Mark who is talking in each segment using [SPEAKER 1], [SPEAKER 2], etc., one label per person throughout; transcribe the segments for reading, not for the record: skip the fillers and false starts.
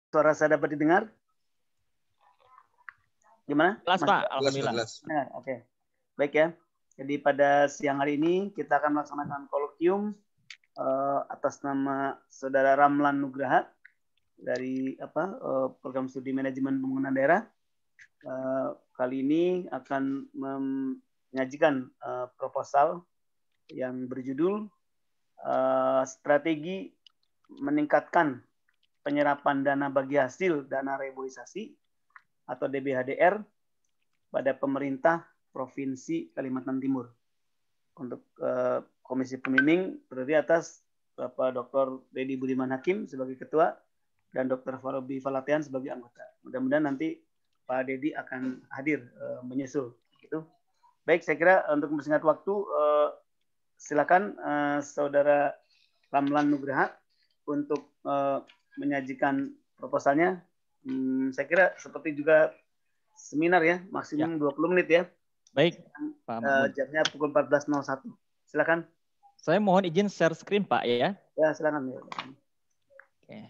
[SPEAKER 1] Suara saya dapat didengar? Gimana?
[SPEAKER 2] Jelas, Pak. Alhamdulillah.
[SPEAKER 1] Nah, oke. Baik ya. Jadi pada siang hari ini kita akan melaksanakan kolokium atas nama Saudara Ramlan Nugraha dari program studi manajemen pembangunan daerah. Kali ini akan menyajikan proposal yang berjudul strategi meningkatkan penyerapan dana bagi hasil dana reboisasi atau DBHDR pada pemerintah Provinsi Kalimantan Timur. Untuk Komisi Pembimbing terdiri atas Bapak Dr. Dedi Budiman Hakim sebagai ketua dan Dr. Farabi Falatian sebagai anggota. Mudah-mudahan nanti Pak Dedi akan hadir menyusul. Gitu. Baik, saya kira untuk mempersingkat waktu, silakan Saudara Ramlan Nugraha untuk menyajikan proposalnya. Saya kira seperti juga seminar ya, maksimum 20 menit ya.
[SPEAKER 2] Baik, Pak Mahmud.
[SPEAKER 1] Jamnya pukul 14.01. Silakan.
[SPEAKER 2] Saya mohon izin share screen, Pak, ya.
[SPEAKER 1] Ya, silakan.
[SPEAKER 2] Oke.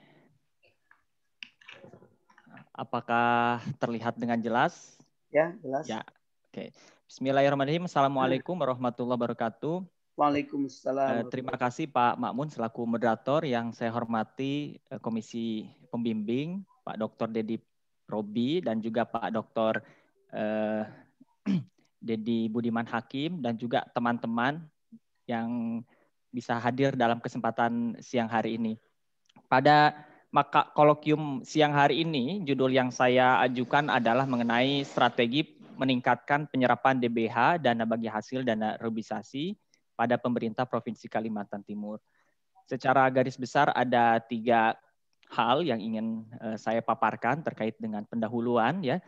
[SPEAKER 2] Apakah terlihat dengan jelas?
[SPEAKER 1] Ya, jelas.
[SPEAKER 2] Ya. Oke. Bismillahirrahmanirrahim. Assalamualaikum warahmatullahi wabarakatuh.
[SPEAKER 1] Waalaikumsalam.
[SPEAKER 2] Terima kasih Pak Makmun selaku moderator, yang saya hormati Komisi Pembimbing, Pak Dr. Dedi Robi, dan juga Pak Dr. Dedi Budiman Hakim, dan juga teman-teman yang bisa hadir dalam kesempatan siang hari ini. Pada maka kolokium siang hari ini, judul yang saya ajukan adalah mengenai strategi meningkatkan penyerapan DBH, dana bagi hasil dana reboisasi, pada pemerintah Provinsi Kalimantan Timur. Secara garis besar ada 3 hal yang ingin saya paparkan terkait dengan pendahuluan, ya,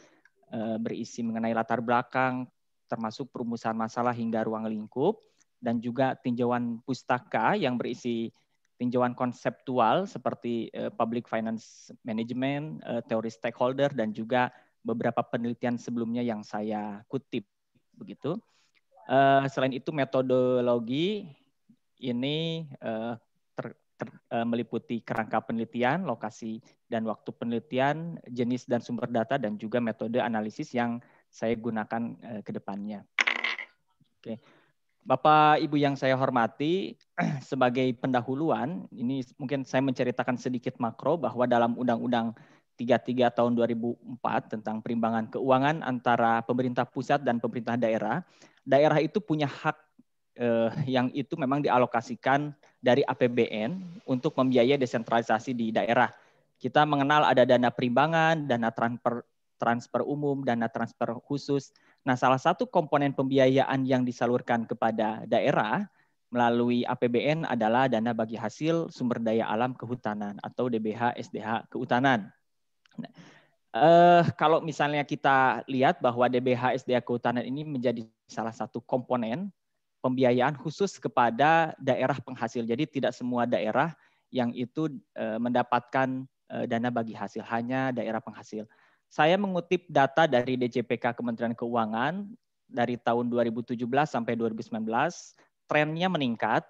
[SPEAKER 2] berisi mengenai latar belakang, termasuk perumusan masalah hingga ruang lingkup, dan juga tinjauan pustaka yang berisi tinjauan konseptual seperti public finance management, teori stakeholder, dan juga beberapa penelitian sebelumnya yang saya kutip. Begitu. Selain itu metodologi ini meliputi kerangka penelitian, lokasi dan waktu penelitian, jenis dan sumber data, dan juga metode analisis yang saya gunakan ke depannya. Oke. Bapak Ibu yang saya hormati, sebagai pendahuluan, ini mungkin saya menceritakan sedikit makro bahwa dalam Undang-Undang 33 tahun 2004 tentang perimbangan keuangan antara pemerintah pusat dan pemerintah daerah, daerah itu punya hak yang itu memang dialokasikan dari APBN untuk membiayai desentralisasi di daerah. Kita mengenal ada dana perimbangan, dana transfer umum, dana transfer khusus. Nah, salah satu komponen pembiayaan yang disalurkan kepada daerah melalui APBN adalah dana bagi hasil sumber daya alam kehutanan atau DBH SDH kehutanan. Kalau misalnya kita lihat bahwa DBH SDH kehutanan ini menjadi salah satu komponen pembiayaan khusus kepada daerah penghasil. Jadi tidak semua daerah yang itu mendapatkan dana bagi hasil, hanya daerah penghasil. Saya mengutip data dari DCPK Kementerian Keuangan dari tahun 2017 sampai 2019, trennya meningkat.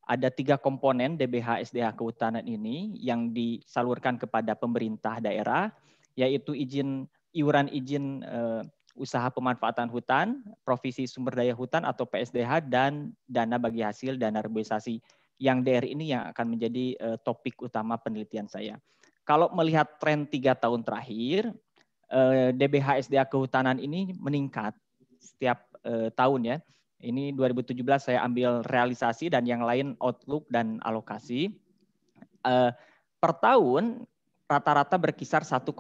[SPEAKER 2] Ada 3 komponen DBH SDH kehutanan ini yang disalurkan kepada pemerintah daerah, yaitu iuran izin usaha pemanfaatan hutan, provisi sumber daya hutan atau PSDH, dan dana bagi hasil dana reboisasi. Yang DR ini yang akan menjadi topik utama penelitian saya. Kalau melihat tren 3 tahun terakhir, DBH SDH kehutanan ini meningkat setiap tahun, ya. Ini 2017 saya ambil realisasi dan yang lain outlook dan alokasi. Per tahun rata-rata berkisar 1,75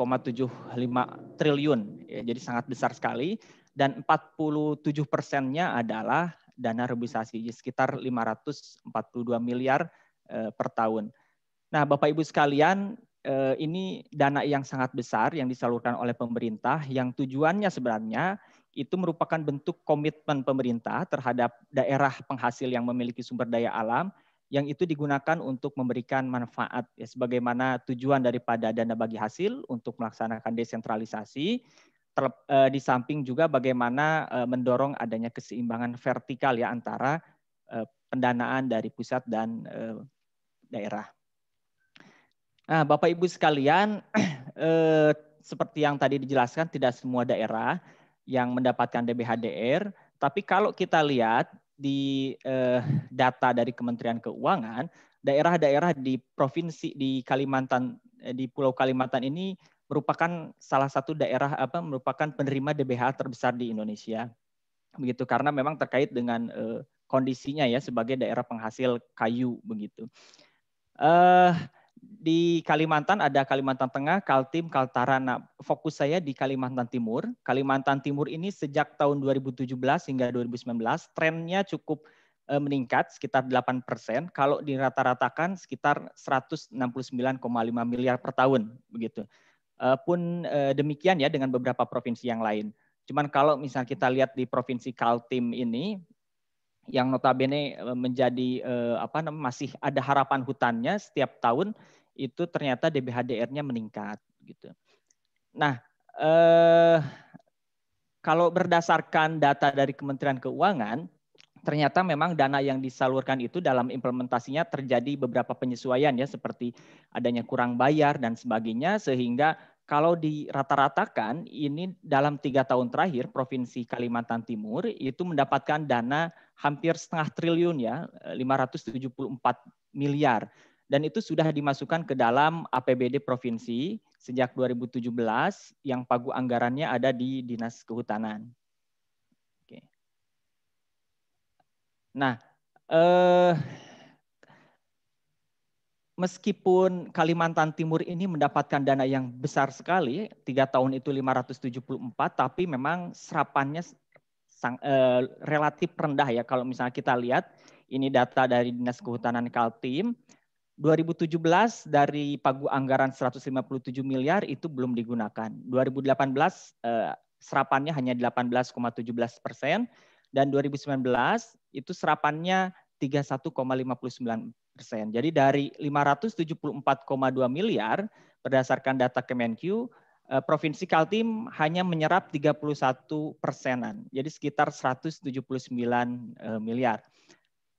[SPEAKER 2] triliun, ya, jadi sangat besar sekali, dan 47%-nya adalah dana reboisasi, sekitar 542 miliar per tahun. Nah, Bapak Ibu sekalian, ini dana yang sangat besar yang disalurkan oleh pemerintah, yang tujuannya sebenarnya itu merupakan bentuk komitmen pemerintah terhadap daerah penghasil yang memiliki sumber daya alam, yang itu digunakan untuk memberikan manfaat, ya, sebagaimana tujuan daripada dana bagi hasil untuk melaksanakan desentralisasi, di samping juga bagaimana mendorong adanya keseimbangan vertikal, ya, antara pendanaan dari pusat dan daerah. Nah, Bapak Ibu sekalian, seperti yang tadi dijelaskan, tidak semua daerah yang mendapatkan DBHDR. Tapi kalau kita lihat di data dari Kementerian Keuangan, daerah-daerah di provinsi di Kalimantan, di Pulau Kalimantan ini merupakan salah satu daerah merupakan penerima DBH terbesar di Indonesia. Begitu, karena memang terkait dengan kondisinya ya sebagai daerah penghasil kayu begitu. Di Kalimantan ada Kalimantan Tengah, Kaltim, Kaltara. Nah, fokus saya di Kalimantan Timur. Kalimantan Timur ini sejak tahun 2017 hingga 2019 trennya cukup meningkat sekitar 8%. Kalau dirata-ratakan sekitar 169,5 miliar per tahun begitu. Pun demikian ya dengan beberapa provinsi yang lain. Cuman kalau misalnya kita lihat di provinsi Kaltim ini, yang notabene menjadi masih ada harapan hutannya setiap tahun, itu ternyata DBHDR-nya meningkat gitu. Nah, kalau berdasarkan data dari Kementerian Keuangan, ternyata memang dana yang disalurkan itu dalam implementasinya terjadi beberapa penyesuaian ya, seperti adanya kurang bayar dan sebagainya, sehingga kalau dirata-ratakan ini dalam 3 tahun terakhir Provinsi Kalimantan Timur itu mendapatkan dana hampir setengah triliun ya, 574 miliar. Dan itu sudah dimasukkan ke dalam APBD Provinsi sejak 2017 yang pagu anggarannya ada di Dinas Kehutanan. Oke. Nah, meskipun Kalimantan Timur ini mendapatkan dana yang besar sekali, 3 tahun itu 574, tapi memang serapannya relatif rendah ya. Kalau misalnya kita lihat, ini data dari Dinas Kehutanan Kaltim, 2017 dari pagu anggaran 157 miliar itu belum digunakan. 2018 serapannya hanya 18,17%, dan 2019 itu serapannya 31,59%. Jadi dari 574,2 miliar berdasarkan data Kemenkyu, Provinsi Kaltim hanya menyerap 31%-an, jadi sekitar 179 miliar.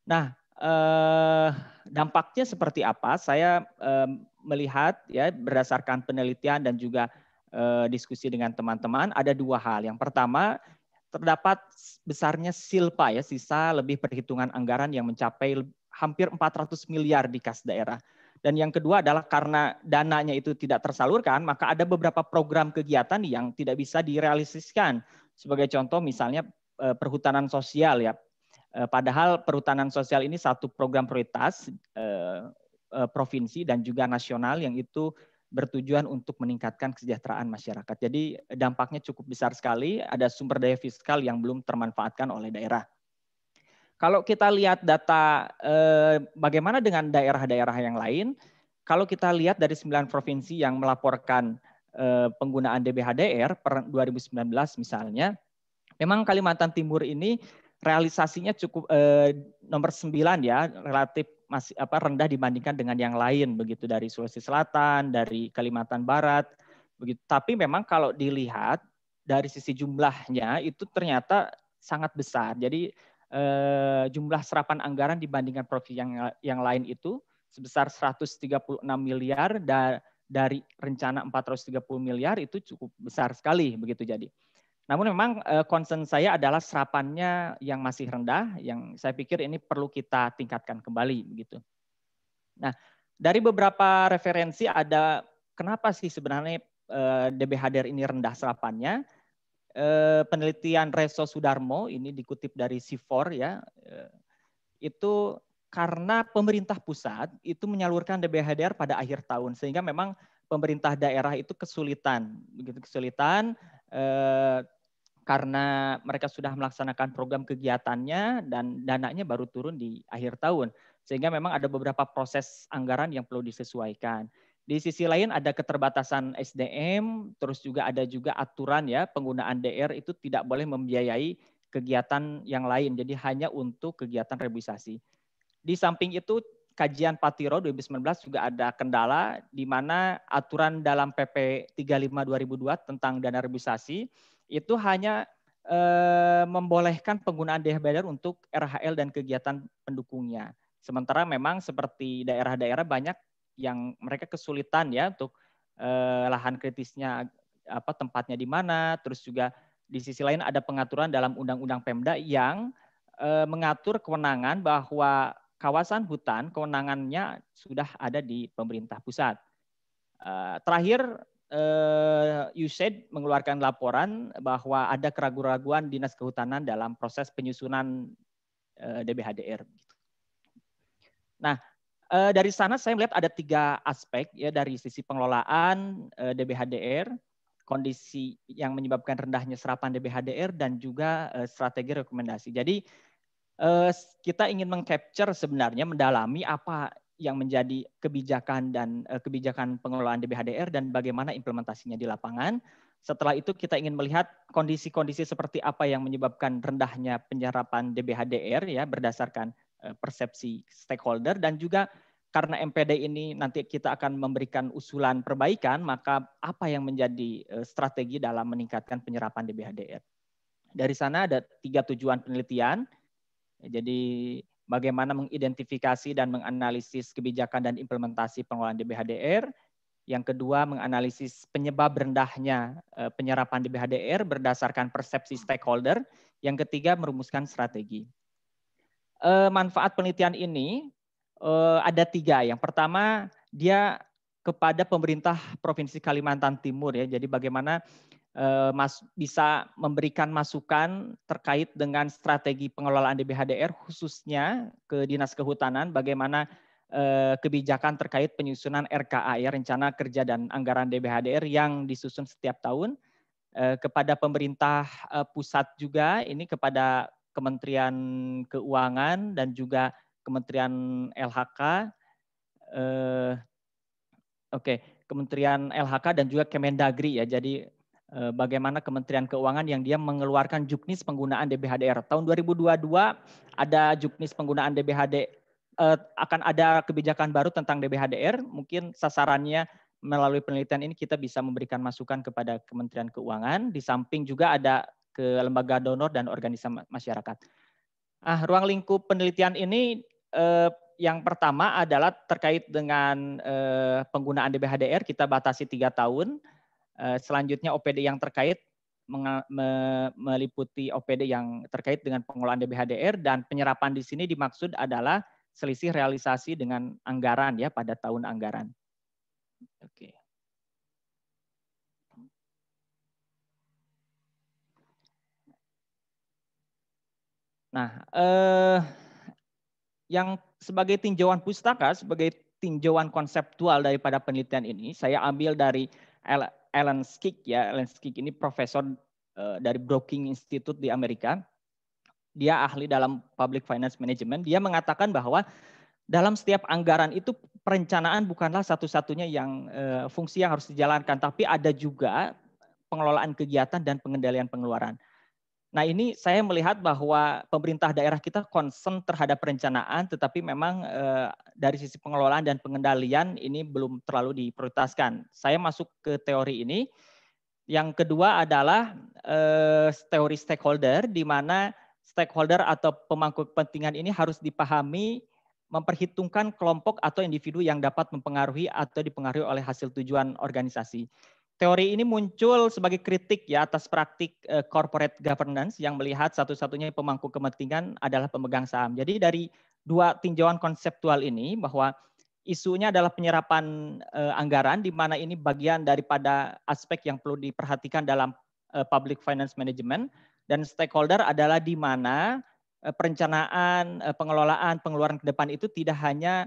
[SPEAKER 2] Nah, dampaknya seperti apa? Saya melihat ya berdasarkan penelitian dan juga diskusi dengan teman-teman, ada 2 hal. Yang pertama, terdapat besarnya silpa ya, sisa lebih perhitungan anggaran yang mencapai hampir 400 miliar di kas daerah. Dan yang kedua adalah karena dananya itu tidak tersalurkan, maka ada beberapa program kegiatan yang tidak bisa direalisasikan. Sebagai contoh misalnya perhutanan sosial ya. Padahal perhutanan sosial ini satu program prioritas provinsi dan juga nasional yang itu bertujuan untuk meningkatkan kesejahteraan masyarakat. Jadi dampaknya cukup besar sekali, ada sumber daya fiskal yang belum termanfaatkan oleh daerah. Kalau kita lihat data bagaimana dengan daerah-daerah yang lain, kalau kita lihat dari 9 provinsi yang melaporkan penggunaan DBHDR per 2019 misalnya, memang Kalimantan Timur ini realisasinya cukup nomor 9 ya, relatif masih rendah dibandingkan dengan yang lain begitu, dari Sulawesi Selatan, dari Kalimantan Barat begitu. Tapi memang kalau dilihat dari sisi jumlahnya itu ternyata sangat besar. Jadi jumlah serapan anggaran dibandingkan provinsi yang lain itu sebesar 136 miliar dari rencana 430 miliar itu cukup besar sekali begitu. Jadi namun memang concern saya adalah serapannya yang masih rendah, yang saya pikir ini perlu kita tingkatkan kembali begitu. Nah, dari beberapa referensi ada kenapa sih sebenarnya DBHDR ini rendah serapannya. Penelitian Reso Sudarmo ini dikutip dari C4 ya, itu karena pemerintah pusat itu menyalurkan DBHDR pada akhir tahun, sehingga memang pemerintah daerah itu kesulitan karena mereka sudah melaksanakan program kegiatannya dan dananya baru turun di akhir tahun. Sehingga memang ada beberapa proses anggaran yang perlu disesuaikan. Di sisi lain ada keterbatasan SDM, terus juga ada juga aturan ya, penggunaan DR itu tidak boleh membiayai kegiatan yang lain, jadi hanya untuk kegiatan reboisasi. Di samping itu kajian Patiro 2019 juga ada kendala di mana aturan dalam PP 35 2002 tentang dana reboisasi itu hanya membolehkan penggunaan DBHDR untuk RHL dan kegiatan pendukungnya. Sementara memang seperti daerah-daerah banyak yang mereka kesulitan ya untuk lahan kritisnya tempatnya di mana, terus juga di sisi lain ada pengaturan dalam Undang-Undang Pemda yang mengatur kewenangan bahwa kawasan hutan kewenangannya sudah ada di pemerintah pusat. Terakhir, USAID mengeluarkan laporan bahwa ada keraguan-keraguan Dinas Kehutanan dalam proses penyusunan DBHDR. Nah, dari sana saya melihat ada 3 aspek ya, dari sisi pengelolaan DBHDR, kondisi yang menyebabkan rendahnya serapan DBHDR, dan juga strategi rekomendasi. Jadi kita ingin mengcapture sebenarnya, mendalami apa yang menjadi kebijakan dan kebijakan pengelolaan DBHDR dan bagaimana implementasinya di lapangan. Setelah itu kita ingin melihat kondisi-kondisi seperti apa yang menyebabkan rendahnya penyerapan DBHDR ya, berdasarkan persepsi stakeholder, dan juga karena MPD ini nanti kita akan memberikan usulan perbaikan, maka apa yang menjadi strategi dalam meningkatkan penyerapan DBHDR. Dari sana ada 3 tujuan penelitian. Jadi bagaimana mengidentifikasi dan menganalisis kebijakan dan implementasi pengelolaan DBHDR. Yang kedua, menganalisis penyebab rendahnya penyerapan DBHDR berdasarkan persepsi stakeholder. Yang ketiga, merumuskan strategi. Manfaat penelitian ini ada 3. Yang pertama, dia kepada pemerintah Provinsi Kalimantan Timur ya. Jadi bagaimana bisa memberikan masukan terkait dengan strategi pengelolaan DBHDR, khususnya ke Dinas Kehutanan, bagaimana kebijakan terkait penyusunan RKA ya, rencana kerja dan anggaran DBHDR yang disusun setiap tahun, kepada pemerintah pusat juga, ini kepada Kementerian Keuangan dan juga Kementerian LHK, Kementerian LHK dan juga Kemendagri ya. Jadi bagaimana Kementerian Keuangan yang dia mengeluarkan juknis penggunaan DBHDR. Tahun 2022 ada juknis penggunaan DBHDR, akan ada kebijakan baru tentang DBHDR. Mungkin sasarannya melalui penelitian ini kita bisa memberikan masukan kepada Kementerian Keuangan. Di samping juga ada ke lembaga donor dan organisasi masyarakat. Ruang lingkup penelitian ini yang pertama adalah terkait dengan penggunaan DBHDR, kita batasi 3 tahun. Selanjutnya OPD yang terkait meliputi OPD yang terkait dengan pengelolaan DBHDR, dan penyerapan di sini dimaksud adalah selisih realisasi dengan anggaran ya pada tahun anggaran. Oke. Nah, yang sebagai tinjauan pustaka, sebagai tinjauan konseptual daripada penelitian ini, saya ambil dari Alan Skick ya. Alan Skick ini profesor dari Brookings Institute di Amerika. Dia ahli dalam public finance management. Dia mengatakan bahwa dalam setiap anggaran itu perencanaan bukanlah satu-satunya yang fungsi yang harus dijalankan, tapi ada juga pengelolaan kegiatan dan pengendalian pengeluaran. Nah, ini saya melihat bahwa pemerintah daerah kita concern terhadap perencanaan, tetapi memang dari sisi pengelolaan dan pengendalian ini belum terlalu diprioritaskan. Saya masuk ke teori ini. Yang kedua adalah teori stakeholder, di mana stakeholder atau pemangku kepentingan ini harus dipahami memperhitungkan kelompok atau individu yang dapat mempengaruhi atau dipengaruhi oleh hasil tujuan organisasi. Teori ini muncul sebagai kritik ya atas praktik corporate governance yang melihat satu-satunya pemangku kepentingan adalah pemegang saham. Jadi dari 2 tinjauan konseptual ini, bahwa isunya adalah penyerapan anggaran, di mana ini bagian daripada aspek yang perlu diperhatikan dalam public finance management, dan stakeholder adalah di mana perencanaan, pengelolaan, pengeluaran ke depan itu tidak hanya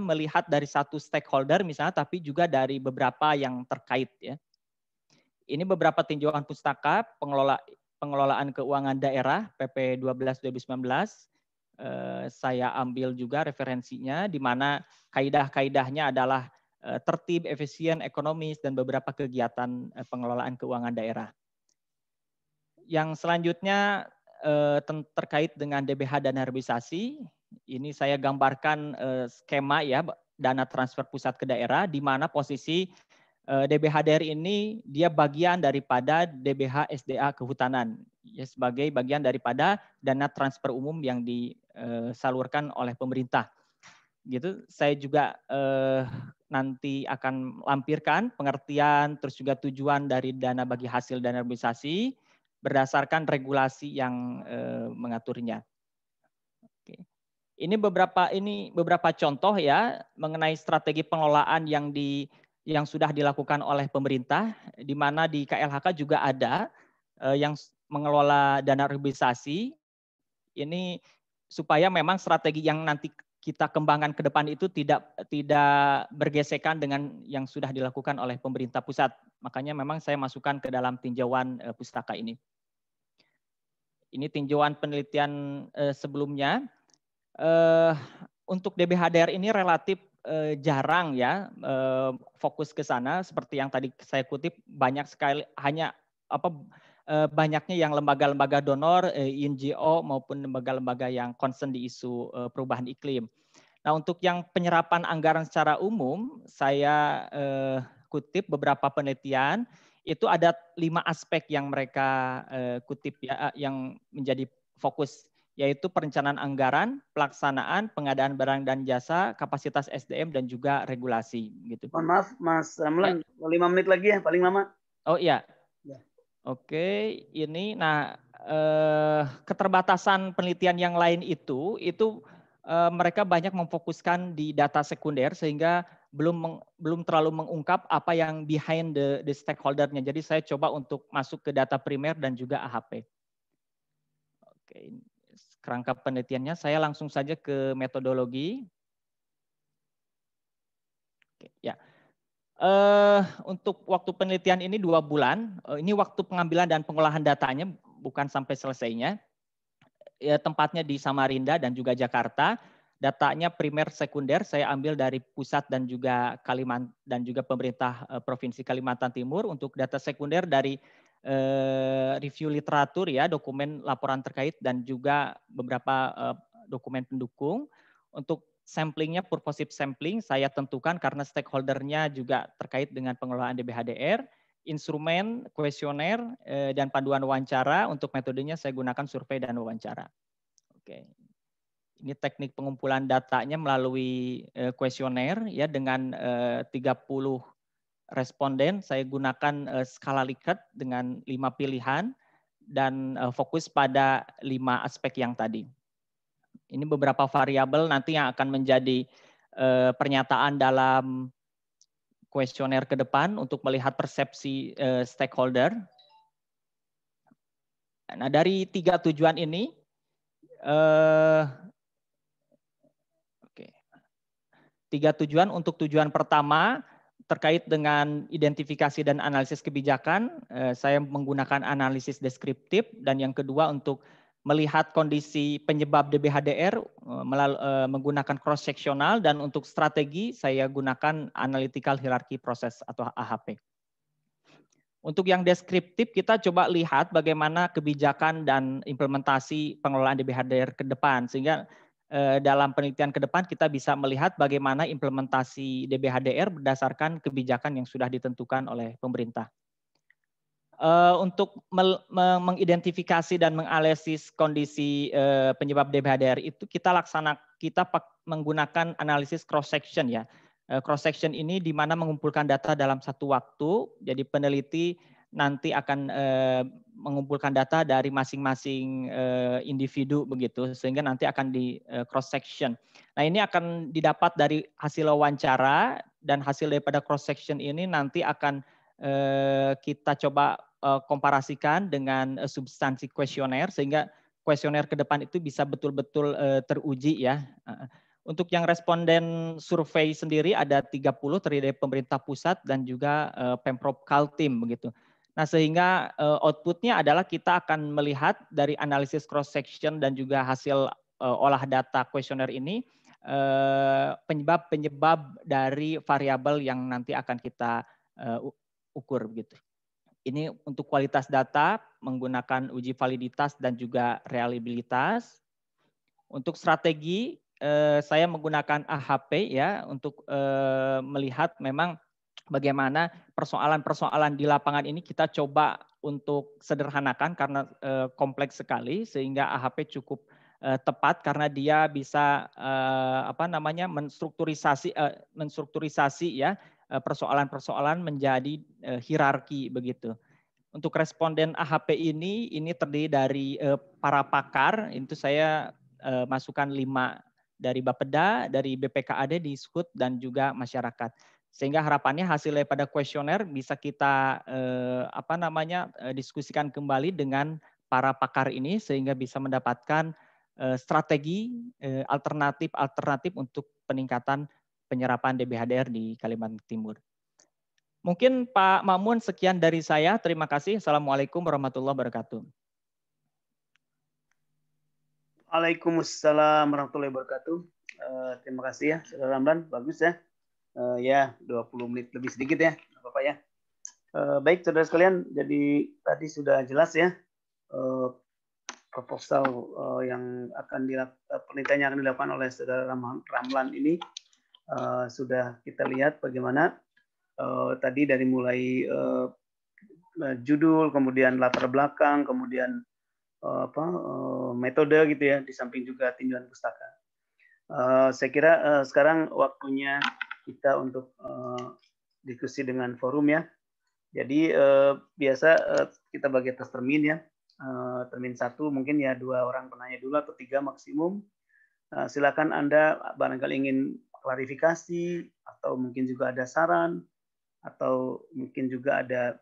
[SPEAKER 2] melihat dari satu stakeholder misalnya, tapi juga dari beberapa yang terkait ya. Ini beberapa tinjauan pustaka pengelolaan keuangan daerah PP 12 2019. Saya ambil juga referensinya, di mana kaidah-kaidahnya adalah tertib, efisien, ekonomis, dan beberapa kegiatan pengelolaan keuangan daerah. Yang selanjutnya terkait dengan DBH dan herbisasi, ini saya gambarkan skema ya, dana transfer pusat ke daerah, di mana posisi DBHDR ini dia bagian daripada DBH SDA Kehutanan, ya, sebagai bagian daripada dana transfer umum yang disalurkan oleh pemerintah. gitu. Saya juga nanti akan lampirkan pengertian terus juga tujuan dari dana bagi hasil dana reboisasi berdasarkan regulasi yang mengaturnya. Oke. Ini beberapa contoh ya mengenai strategi pengelolaan yang sudah dilakukan oleh pemerintah, di mana di KLHK juga ada yang mengelola dana reboisasi. Ini supaya memang strategi yang nanti kita kembangkan ke depan itu tidak bergesekan dengan yang sudah dilakukan oleh pemerintah pusat. Makanya memang saya masukkan ke dalam tinjauan pustaka ini. Ini tinjauan penelitian sebelumnya. Untuk DBHDR ini relatif jarang ya fokus ke sana, seperti yang tadi saya kutip, banyak sekali banyaknya yang lembaga-lembaga donor, NGO maupun lembaga-lembaga yang concern di isu perubahan iklim. Nah, untuk yang penyerapan anggaran secara umum, saya kutip beberapa penelitian, itu ada 5 aspek yang mereka kutip ya, yang menjadi fokus, yaitu perencanaan anggaran, pelaksanaan, pengadaan barang dan jasa, kapasitas SDM, dan juga regulasi. Gitu.
[SPEAKER 1] Mohon maaf, Mas Ramlan, ya. 5 menit lagi ya, paling lama.
[SPEAKER 2] Oh iya. Ya. Oke, ini keterbatasan penelitian yang lain itu mereka banyak memfokuskan di data sekunder sehingga belum terlalu mengungkap apa yang behind the stakeholder-nya. Jadi saya coba untuk masuk ke data primer dan juga AHP. Oke, kerangka penelitiannya saya langsung saja ke metodologi. Oke, ya. Untuk waktu penelitian ini 2 bulan. Ini waktu pengambilan dan pengolahan datanya, bukan sampai selesainya. Ya, tempatnya di Samarinda dan juga Jakarta. Datanya primer sekunder saya ambil dari pusat dan juga pemerintah Provinsi Kalimantan Timur. Untuk data sekunder dari review literatur ya, dokumen laporan terkait dan juga beberapa dokumen pendukung. Untuk samplingnya purposive sampling saya tentukan karena stakeholdernya juga terkait dengan pengelolaan DBHDR. Instrumen, kuesioner, dan panduan wawancara. Untuk metodenya saya gunakan survei dan wawancara. Oke. Ini teknik pengumpulan datanya melalui kuesioner ya, dengan 30 responden. Saya gunakan skala Likert dengan 5 pilihan dan fokus pada 5 aspek yang tadi. Ini beberapa variabel nanti yang akan menjadi pernyataan dalam kuesioner ke depan untuk melihat persepsi stakeholder. Nah, dari 3 tujuan ini, tiga tujuan. Untuk tujuan pertama terkait dengan identifikasi dan analisis kebijakan, saya menggunakan analisis deskriptif, dan yang kedua untuk melihat kondisi penyebab DBHDR menggunakan cross sectional, dan untuk strategi saya gunakan analytical hierarchy process atau AHP. Untuk yang deskriptif kita coba lihat bagaimana kebijakan dan implementasi pengelolaan DBHDR ke depan, sehingga dalam penelitian ke depan kita bisa melihat bagaimana implementasi DBHDR berdasarkan kebijakan yang sudah ditentukan oleh pemerintah. Untuk mengidentifikasi dan menganalisis kondisi penyebab DBHDR itu kita menggunakan analisis cross section ya. Cross section ini di mana mengumpulkan data dalam satu waktu. Jadi peneliti nanti akan mengumpulkan data dari masing-masing individu begitu, sehingga nanti akan di cross section. Nah, ini akan didapat dari hasil wawancara, dan hasil daripada cross section ini nanti akan kita coba komparasikan dengan substansi kuesioner, sehingga kuesioner ke depan itu bisa betul-betul teruji ya. Untuk yang responden survei sendiri ada 30 terdiri dari pemerintah pusat dan juga Pemprov Kaltim begitu. Nah, sehingga outputnya adalah kita akan melihat dari analisis cross section dan juga hasil olah data kuesioner ini penyebab dari variabel yang nanti akan kita ukur begitu. Ini untuk kualitas data menggunakan uji validitas dan juga reliabilitas. Untuk strategi saya menggunakan AHP ya untuk melihat memang bagaimana persoalan-persoalan di lapangan ini kita coba untuk sederhanakan karena kompleks sekali, sehingga AHP cukup tepat karena dia bisa menstrukturisasi ya persoalan-persoalan menjadi hierarki begitu. Untuk responden AHP ini terdiri dari para pakar, itu saya masukkan 5 dari Bapeda, dari BPKAD, Dishub, dan juga masyarakat. Sehingga harapannya hasil daripada kuesioner bisa kita diskusikan kembali dengan para pakar ini sehingga bisa mendapatkan strategi alternatif untuk peningkatan penyerapan DBHDR di Kalimantan Timur. Mungkin Pak Mamun, sekian dari saya. Terima kasih. Assalamualaikum warahmatullahi wabarakatuh.
[SPEAKER 1] Waalaikumsalam warahmatullahi wabarakatuh. Terima kasih ya, Saudara Ramlan. Bagus ya. Ya, 20 menit lebih sedikit ya, Bapak ya. Baik, saudara sekalian. Jadi tadi sudah jelas ya proposal yang akan penelitian yang akan dilakukan oleh Saudara Ramlan ini sudah kita lihat bagaimana tadi dari mulai judul, kemudian latar belakang, kemudian metode gitu ya, di samping juga tinjauan pustaka. Saya kira sekarang waktunya kita untuk diskusi dengan forum ya. Jadi biasa kita bagi atas termin ya. Termin 1 mungkin ya 2 orang penanya dulu atau 3 maksimum. Silakan Anda barangkali ingin klarifikasi atau mungkin juga ada saran atau mungkin juga ada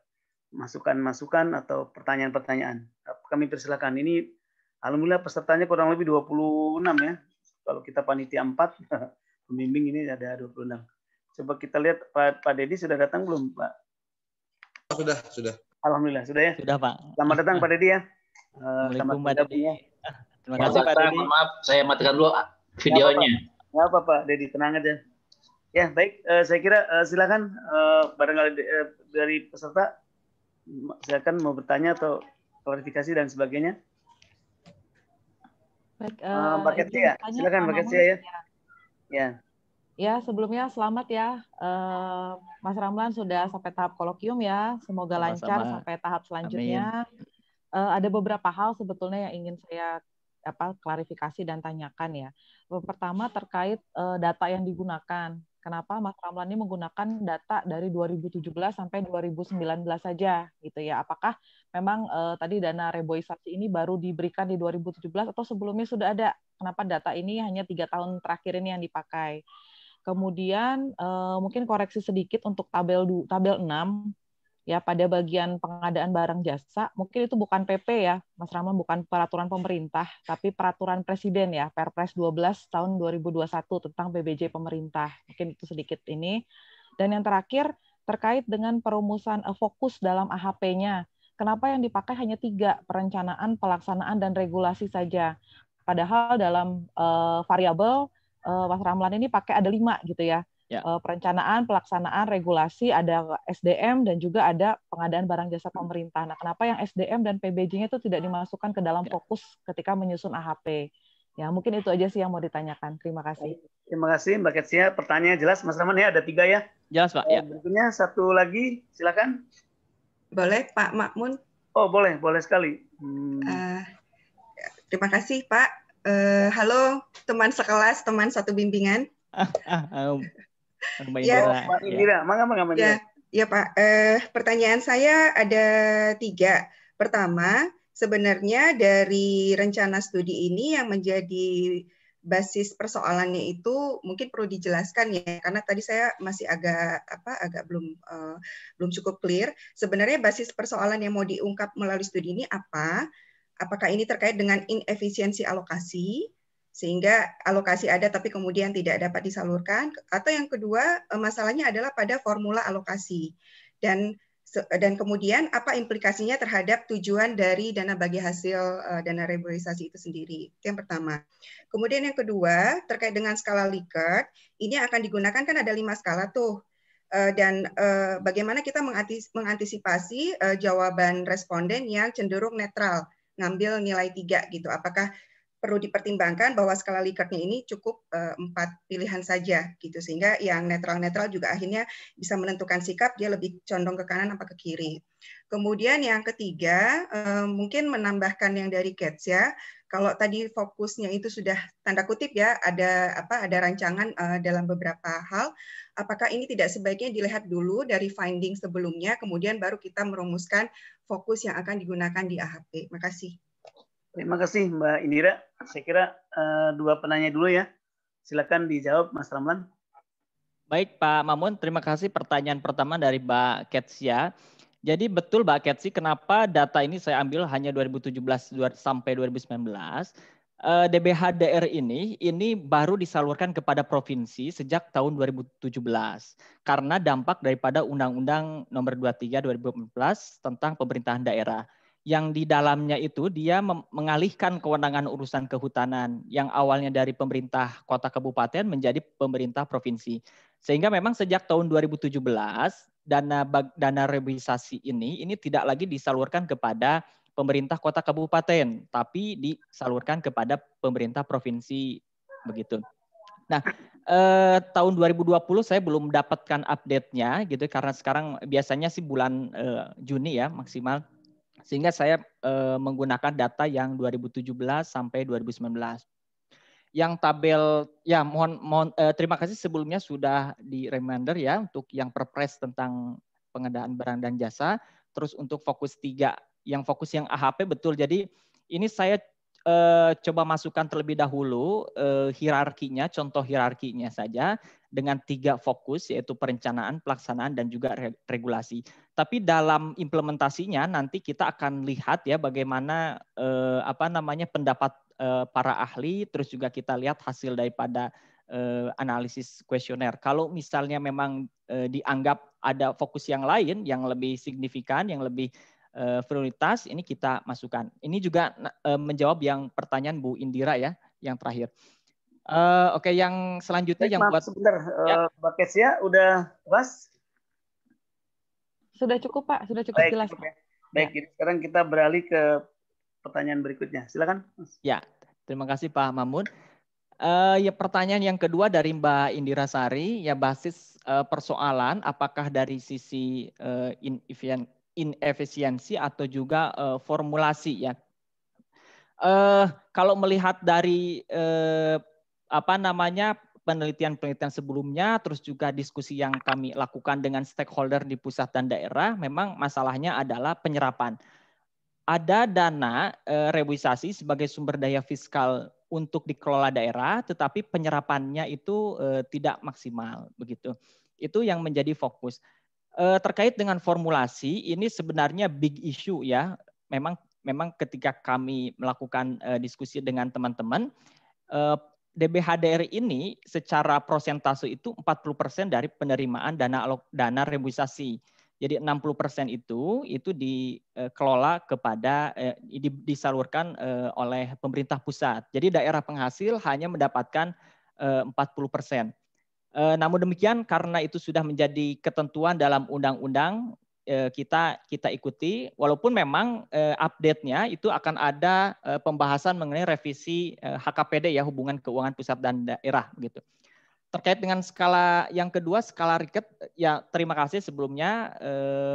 [SPEAKER 1] masukan-masukan atau pertanyaan-pertanyaan. Kami persilakan. Ini alhamdulillah pesertanya kurang lebih 26 ya. Kalau kita panitia 4, pembimbing ini ada 26. Coba kita lihat Pak Dedi sudah datang belum, Pak?
[SPEAKER 3] Sudah.
[SPEAKER 1] Alhamdulillah sudah ya.
[SPEAKER 2] Sudah, Pak.
[SPEAKER 1] Selamat datang Pak Dedi ya.
[SPEAKER 2] Assalamualaikum Pak Dedi. Terima kasih Pak Dedi.
[SPEAKER 4] Maaf, saya matikan dulu videonya.
[SPEAKER 1] Nggak apa Pak Dedi, tenang aja. Ya baik, saya kira silakan barangkali dari peserta silakan mau bertanya atau klarifikasi dan sebagainya.
[SPEAKER 5] Baik,
[SPEAKER 1] Mbak Ketsia, silakan Mbak Ketsia ya. Ya.
[SPEAKER 5] Ya, sebelumnya selamat ya, Mas Ramlan sudah sampai tahap kolokium ya. Semoga lancar sampai tahap selanjutnya. Ada beberapa hal sebetulnya yang ingin saya klarifikasi dan tanyakan ya. Pertama terkait data yang digunakan. Kenapa Mas Ramlan ini menggunakan data dari 2017 sampai 2019 saja gitu ya? Apakah memang tadi dana reboisasi ini baru diberikan di 2017 atau sebelumnya sudah ada? Kenapa data ini hanya 3 tahun terakhir ini yang dipakai? Kemudian mungkin koreksi sedikit untuk tabel 6 ya, pada bagian pengadaan barang jasa, mungkin itu bukan PP ya, Mas Ramlan, bukan peraturan pemerintah, tapi peraturan presiden ya, Perpres 12 tahun 2021 tentang PBJ pemerintah. Mungkin itu sedikit ini. Dan yang terakhir terkait dengan perumusan fokus dalam AHP-nya. Kenapa yang dipakai hanya 3, perencanaan, pelaksanaan, dan regulasi saja. Padahal dalam variabel Mas Ramlan ini pakai ada 5 gitu ya. Ya. Perencanaan, pelaksanaan, regulasi, ada SDM, dan juga ada pengadaan barang jasa pemerintah. Nah, kenapa yang SDM dan PBJ-nya itu tidak dimasukkan ke dalam fokus ketika menyusun AHP? Ya, mungkin itu aja sih yang mau ditanyakan. Terima kasih.
[SPEAKER 1] Terima kasih Mbak Ketsia. Pertanyaannya jelas, Mas Rahman ya, ada 3 ya?
[SPEAKER 2] Jelas, Pak. Ya.
[SPEAKER 1] Berikutnya 1 lagi, silakan.
[SPEAKER 6] Boleh, Pak Makmun?
[SPEAKER 1] Oh, boleh sekali.
[SPEAKER 6] Terima kasih, Pak. Halo, teman sekelas, teman satu bimbingan.
[SPEAKER 1] Mbak Indira, mangga Indira.
[SPEAKER 6] Ya Pak, pertanyaan saya ada 3. Pertama, sebenarnya dari rencana studi ini yang menjadi basis persoalannya itu mungkin perlu dijelaskan ya, karena tadi saya masih agak belum cukup clear. Sebenarnya basis persoalan yang mau diungkap melalui studi ini apa? Apakah ini terkait dengan inefisiensi alokasi, sehingga alokasi ada tapi kemudian tidak dapat disalurkan, atau yang kedua masalahnya adalah pada formula alokasi, dan kemudian apa implikasinya terhadap tujuan dari dana bagi hasil dana reboisasi itu sendiri. Itu yang pertama. Kemudian yang kedua terkait dengan skala Likert, ini akan digunakan kan ada 5 skala tuh, dan bagaimana kita mengantisipasi jawaban responden yang cenderung netral, ngambil nilai 3 gitu. Apakah perlu dipertimbangkan bahwa skala Likert-nya ini cukup 4 pilihan saja gitu, sehingga yang netral-netral juga akhirnya bisa menentukan sikap dia lebih condong ke kanan apa ke kiri. Kemudian yang ketiga mungkin menambahkan yang dari Katz ya. Kalau tadi fokusnya itu sudah tanda kutip ya, ada rancangan dalam beberapa hal, apakah ini tidak sebaiknya dilihat dulu dari finding sebelumnya, kemudian baru kita merumuskan fokus yang akan digunakan di AHP. Makasih.
[SPEAKER 1] Terima kasih Mbak Indira. Saya kira dua penanya dulu ya. Silakan dijawab Mas Ramlan.
[SPEAKER 2] Baik Pak Mamun, terima kasih pertanyaan pertama dari Mbak Ketsia. Jadi betul Mbak Ketsi, kenapa data ini saya ambil hanya 2017 sampai 2019. DBHDR ini baru disalurkan kepada provinsi sejak tahun 2017 karena dampak daripada Undang-Undang Nomor 23 2014 tentang pemerintahan daerah. Yang di dalamnya itu dia mengalihkan kewenangan urusan kehutanan yang awalnya dari pemerintah kota kabupaten menjadi pemerintah provinsi. Sehingga memang sejak tahun 2017 dana reboisasi ini tidak lagi disalurkan kepada pemerintah kota kabupaten, tapi disalurkan kepada pemerintah provinsi begitu. Nah, tahun 2020 saya belum mendapatkan update-nya gitu karena sekarang biasanya sih bulan Juni ya maksimal. Sehingga saya menggunakan data yang 2017 sampai 2019. Yang tabel ya mohon terima kasih sebelumnya sudah di reminder ya untuk yang perpres tentang pengadaan barang dan jasa. Terus untuk fokus 3 yang fokus yang AHP betul. Jadi ini saya coba masukkan terlebih dahulu hierarkinya, contoh hierarkinya saja dengan 3 fokus yaitu perencanaan, pelaksanaan dan juga regulasi. Tapi dalam implementasinya nanti kita akan lihat ya bagaimana pendapat para ahli, terus juga kita lihat hasil daripada analisis kuesioner. Kalau misalnya memang dianggap ada fokus yang lain yang lebih signifikan, yang lebih prioritas, ini kita masukkan. Ini juga menjawab yang pertanyaan Bu Indira ya, yang terakhir. Oke, yang selanjutnya yang
[SPEAKER 1] maaf,
[SPEAKER 2] buat
[SPEAKER 1] sebentar, Mbak Ketsia udah pas?
[SPEAKER 5] Sudah cukup Pak, sudah cukup
[SPEAKER 1] Baik,
[SPEAKER 5] jelas.
[SPEAKER 1] Pak. Baik, ya. Sekarang kita beralih ke pertanyaan berikutnya. Silakan.
[SPEAKER 2] Ya, terima kasih Pak Mamun. Ya pertanyaan yang kedua dari Mbak Indira Sari, ya basis persoalan apakah dari sisi inefisiensi atau juga formulasi ya. Kalau melihat dari penelitian-penelitian sebelumnya, terus juga diskusi yang kami lakukan dengan stakeholder di pusat dan daerah, memang masalahnya adalah penyerapan. Ada dana reboisasi sebagai sumber daya fiskal untuk dikelola daerah, tetapi penyerapannya itu tidak maksimal begitu. Itu yang menjadi fokus. Terkait dengan formulasi, ini sebenarnya big issue ya. Memang ketika kami melakukan diskusi dengan teman-teman, DBHDR ini secara prosentase itu 40% dari penerimaan dana reboisasi. Jadi 60% itu dikelola kepada disalurkan oleh pemerintah pusat. Jadi daerah penghasil hanya mendapatkan 40%. Namun demikian karena itu sudah menjadi ketentuan dalam undang-undang kita ikuti, walaupun memang update-nya itu akan ada pembahasan mengenai revisi HKPD ya, hubungan keuangan pusat dan daerah gitu. Terkait dengan skala yang kedua, skala Likert, ya terima kasih sebelumnya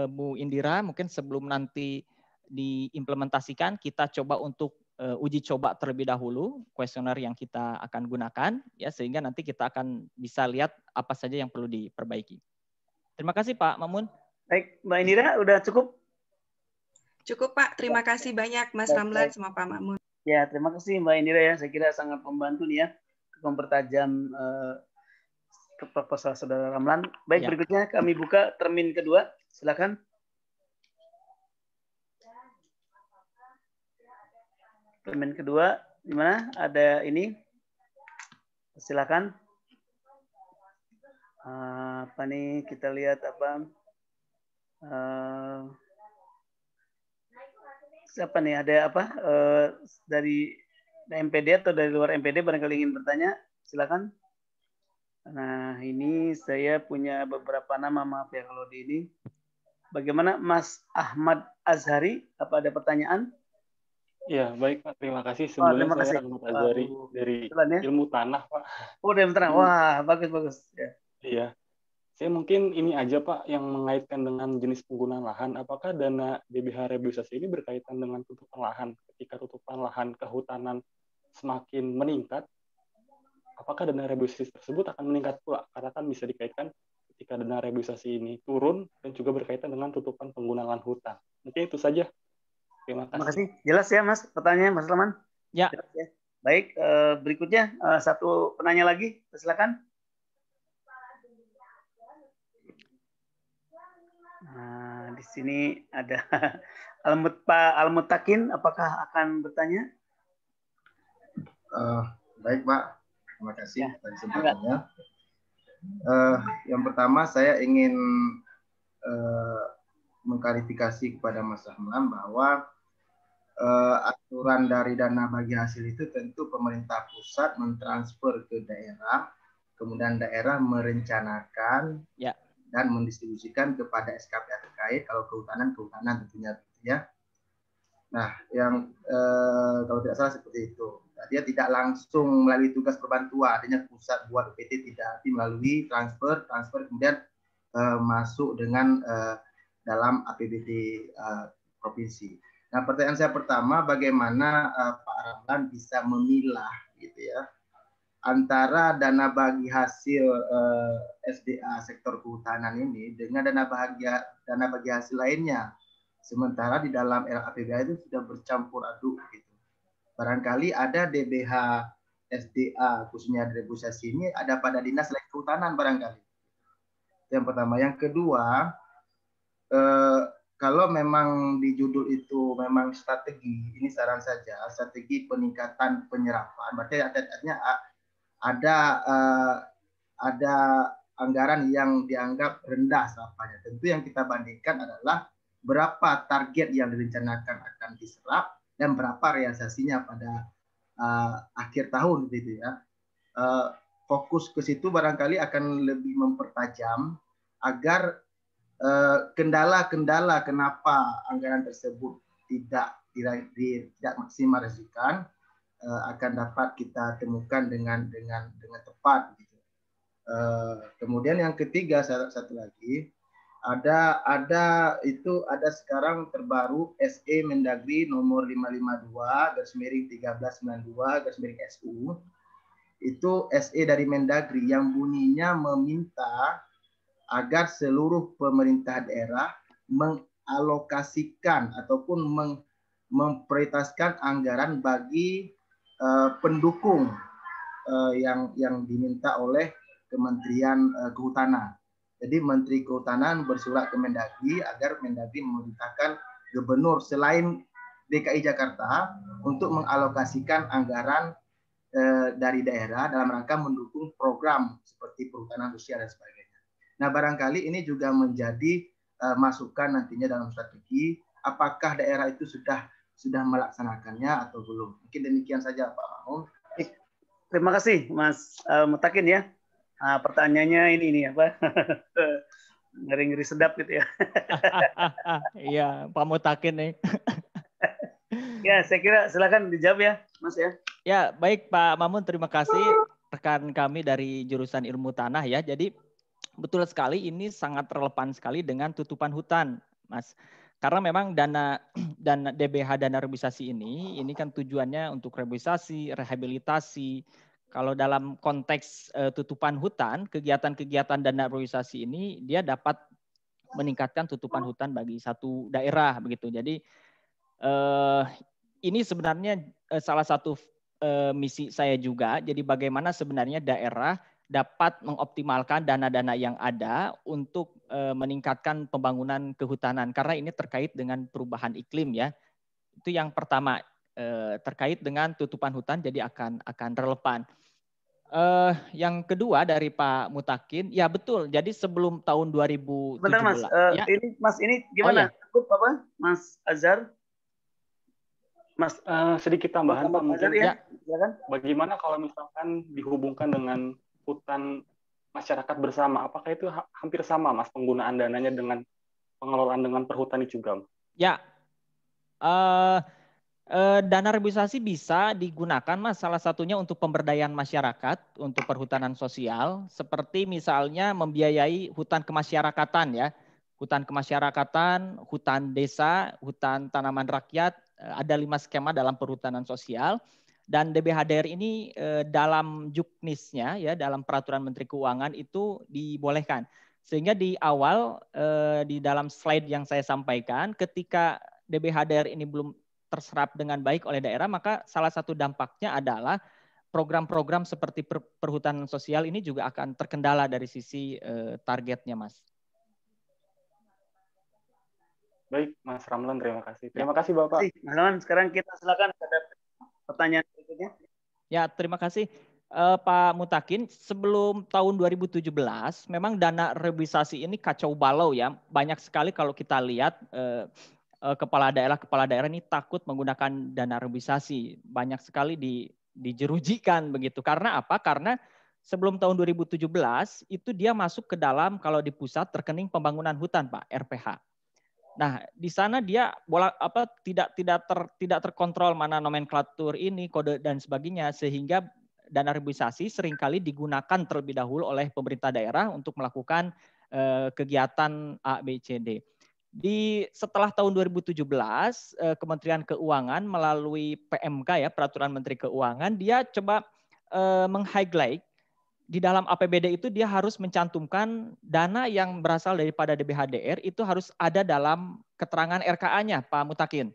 [SPEAKER 2] Bu Indira, mungkin sebelum nanti diimplementasikan kita coba untuk uji coba terlebih dahulu kuesioner yang kita akan gunakan ya sehingga nanti kita akan bisa lihat apa saja yang perlu diperbaiki. Terima kasih Pak Mamun.
[SPEAKER 1] Baik, Mbak Indira udah cukup?
[SPEAKER 6] Cukup Pak, terima kasih banyak Mas Ramlan sama Pak Mamun.
[SPEAKER 1] Ya, terima kasih Mbak Indira ya, saya kira sangat membantu nih ya mempertajam proposal Saudara Ramlan. Baik, ya. Berikutnya kami buka termin kedua, silakan. Termin kedua, di mana? Ada ini. Silakan. Apa nih? Kita lihat apa? Siapa nih? Ada apa? Dari MPD atau dari luar MPD barangkali ingin bertanya? Silakan. Nah, ini saya punya beberapa nama, maaf ya kalau di ini. Bagaimana Mas Ahmad Azhari? Apa ada pertanyaan?
[SPEAKER 7] Iya, baik Pak. Terima kasih.
[SPEAKER 1] Wah,
[SPEAKER 7] Sebelumnya
[SPEAKER 1] terima kasih.
[SPEAKER 7] saya Rahmat Azhari dari
[SPEAKER 1] Ya.
[SPEAKER 7] Ilmu Tanah, Pak.
[SPEAKER 1] Oh, dari Ilmu Tanah. Wah, bagus. Ya.
[SPEAKER 7] Iya. Saya mungkin ini aja Pak yang mengaitkan dengan jenis penggunaan lahan. Apakah dana DBH reboisasi ini berkaitan dengan tutupan lahan? Ketika tutupan lahan kehutanan semakin meningkat, apakah dana reboisasi tersebut akan meningkat pula? Karena kan bisa dikaitkan ketika dana reboisasi ini turun dan juga berkaitan dengan tutupan penggunaan lahan hutan. Mungkin itu saja. Terima kasih.
[SPEAKER 1] Jelas ya Mas pertanyaannya Mas Laman?
[SPEAKER 2] Ya.
[SPEAKER 1] Jelas, ya. Baik, berikutnya satu penanya lagi, silakan. Nah, di sini ada Pak Al-Mutakin, apakah akan bertanya?
[SPEAKER 3] Baik Pak, terima kasih atas kesempatannya. Yang pertama saya ingin mengklarifikasi kepada Mas Rahman bahwa aturan dari dana bagi hasil itu tentu pemerintah pusat mentransfer ke daerah, kemudian daerah merencanakan dan mendistribusikan kepada SKPA terkait, kalau kehutanan tentunya ya. Nah, yang kalau tidak salah seperti itu. Dia tidak langsung melalui tugas perbantuan, adanya pusat buat UPT tidak, tapi melalui transfer kemudian masuk dengan dalam APBD provinsi. Nah, pertanyaan saya pertama, bagaimana Pak Ramlan bisa memilah gitu ya antara dana bagi hasil SDA sektor kehutanan ini dengan dana bagi hasil lainnya, sementara di dalam RAPBA itu sudah bercampur aduk gitu. Barangkali ada DBH SDA khususnya reboisasi ini ada pada dinas lain kehutanan barangkali. Yang pertama. Yang kedua, kalau memang di judul itu memang strategi, ini saran saja, strategi peningkatan penyerapan, berarti artinya ada anggaran yang dianggap rendah serapannya. Tentu yang kita bandingkan adalah berapa target yang direncanakan akan diserap dan berapa realisasinya pada akhir tahun gitu ya. Fokus ke situ barangkali akan lebih mempertajam agar kendala-kendala kenapa anggaran tersebut tidak maksimalkan akan dapat kita temukan dengan tepat gitu. Kemudian yang ketiga, satu lagi, ada sekarang terbaru SE Mendagri nomor 552/1392/SU. Itu SE dari Mendagri yang bunyinya meminta agar seluruh pemerintah daerah mengalokasikan ataupun memprioritaskan anggaran bagi pendukung yang diminta oleh Kementerian Kehutanan. Jadi Menteri Kehutanan bersurat ke Mendagri agar Mendagri memerintahkan gubernur selain DKI Jakarta untuk mengalokasikan anggaran dari daerah dalam rangka mendukung program seperti perhutanan sosial dan sebagainya. Nah, barangkali ini juga menjadi masukan nantinya dalam strategi apakah daerah itu sudah melaksanakannya atau belum. Mungkin demikian saja Pak Mahmud.
[SPEAKER 1] Terima kasih Mas Mutakin ya. Pertanyaannya ini apa? Ngeri-ngeri sedap gitu ya.
[SPEAKER 2] Iya, Pak Mutakin nih.
[SPEAKER 1] Ya, saya kira silakan dijawab ya, Mas ya.
[SPEAKER 2] Ya, baik Pak Mamun, terima kasih rekan kami dari jurusan Ilmu Tanah ya. Jadi betul sekali ini sangat relevan sekali dengan tutupan hutan, Mas. Karena memang dana DBH dana reboisasi ini kan tujuannya untuk reboisasi, rehabilitasi. Kalau dalam konteks tutupan hutan, kegiatan-kegiatan dana reboisasi ini dia dapat meningkatkan tutupan hutan bagi satu daerah begitu. Jadi ini sebenarnya salah satu misi saya juga. Jadi bagaimana sebenarnya daerah dapat mengoptimalkan dana-dana yang ada untuk meningkatkan pembangunan kehutanan karena ini terkait dengan perubahan iklim ya. Itu yang pertama terkait dengan tutupan hutan jadi akan relevan. Yang kedua dari Pak Mutakin, ya betul. Jadi sebelum tahun 2017.
[SPEAKER 1] Bentar Mas,
[SPEAKER 2] ya.
[SPEAKER 1] ini gimana? Cukup apa, Mas Azhar?
[SPEAKER 7] Mas, sedikit tambahan Pak mungkin.
[SPEAKER 1] Ya.
[SPEAKER 7] Bagaimana kalau misalkan dihubungkan dengan hutan masyarakat bersama, apakah itu hampir sama Mas penggunaan dananya dengan pengelolaan dengan perhutani juga?
[SPEAKER 2] Ya, Dana reboisasi bisa digunakan, Mas, salah satunya untuk pemberdayaan masyarakat, untuk perhutanan sosial, seperti misalnya membiayai hutan kemasyarakatan ya, hutan kemasyarakatan, hutan desa, hutan tanaman rakyat, ada 5 skema dalam perhutanan sosial, dan DBHDR ini dalam juknisnya ya, dalam peraturan Menteri Keuangan itu dibolehkan. Sehingga di awal di dalam slide yang saya sampaikan, ketika DBHDR ini belum terserap dengan baik oleh daerah, maka salah satu dampaknya adalah program-program seperti perhutanan sosial ini juga akan terkendala dari sisi targetnya, Mas.
[SPEAKER 7] Baik, Mas Ramlan, terima kasih. Terima kasih, Bapak.
[SPEAKER 1] Mas Ramlan, sekarang kita silakan ada pertanyaan berikutnya.
[SPEAKER 2] Ya, terima kasih. Pak Mutakin, sebelum tahun 2017, memang dana reboisasi ini kacau balau ya. Banyak sekali kalau kita lihat kepala daerah ini takut menggunakan dana reboisasi. Banyak sekali dijerujikan begitu. Karena apa? Karena sebelum tahun 2017 itu dia masuk ke dalam, kalau di pusat, rekening pembangunan hutan, Pak, RPH. Nah, di sana dia tidak terkontrol mana nomenklatur ini, kode dan sebagainya, sehingga dana reboisasi seringkali digunakan terlebih dahulu oleh pemerintah daerah untuk melakukan kegiatan A, B, C, D. Setelah tahun 2017, Kementerian Keuangan melalui PMK ya, Peraturan Menteri Keuangan, dia coba meng-highlight di dalam APBD itu dia harus mencantumkan dana yang berasal daripada DBHDR itu harus ada dalam keterangan RKA-nya, Pak Mutakin.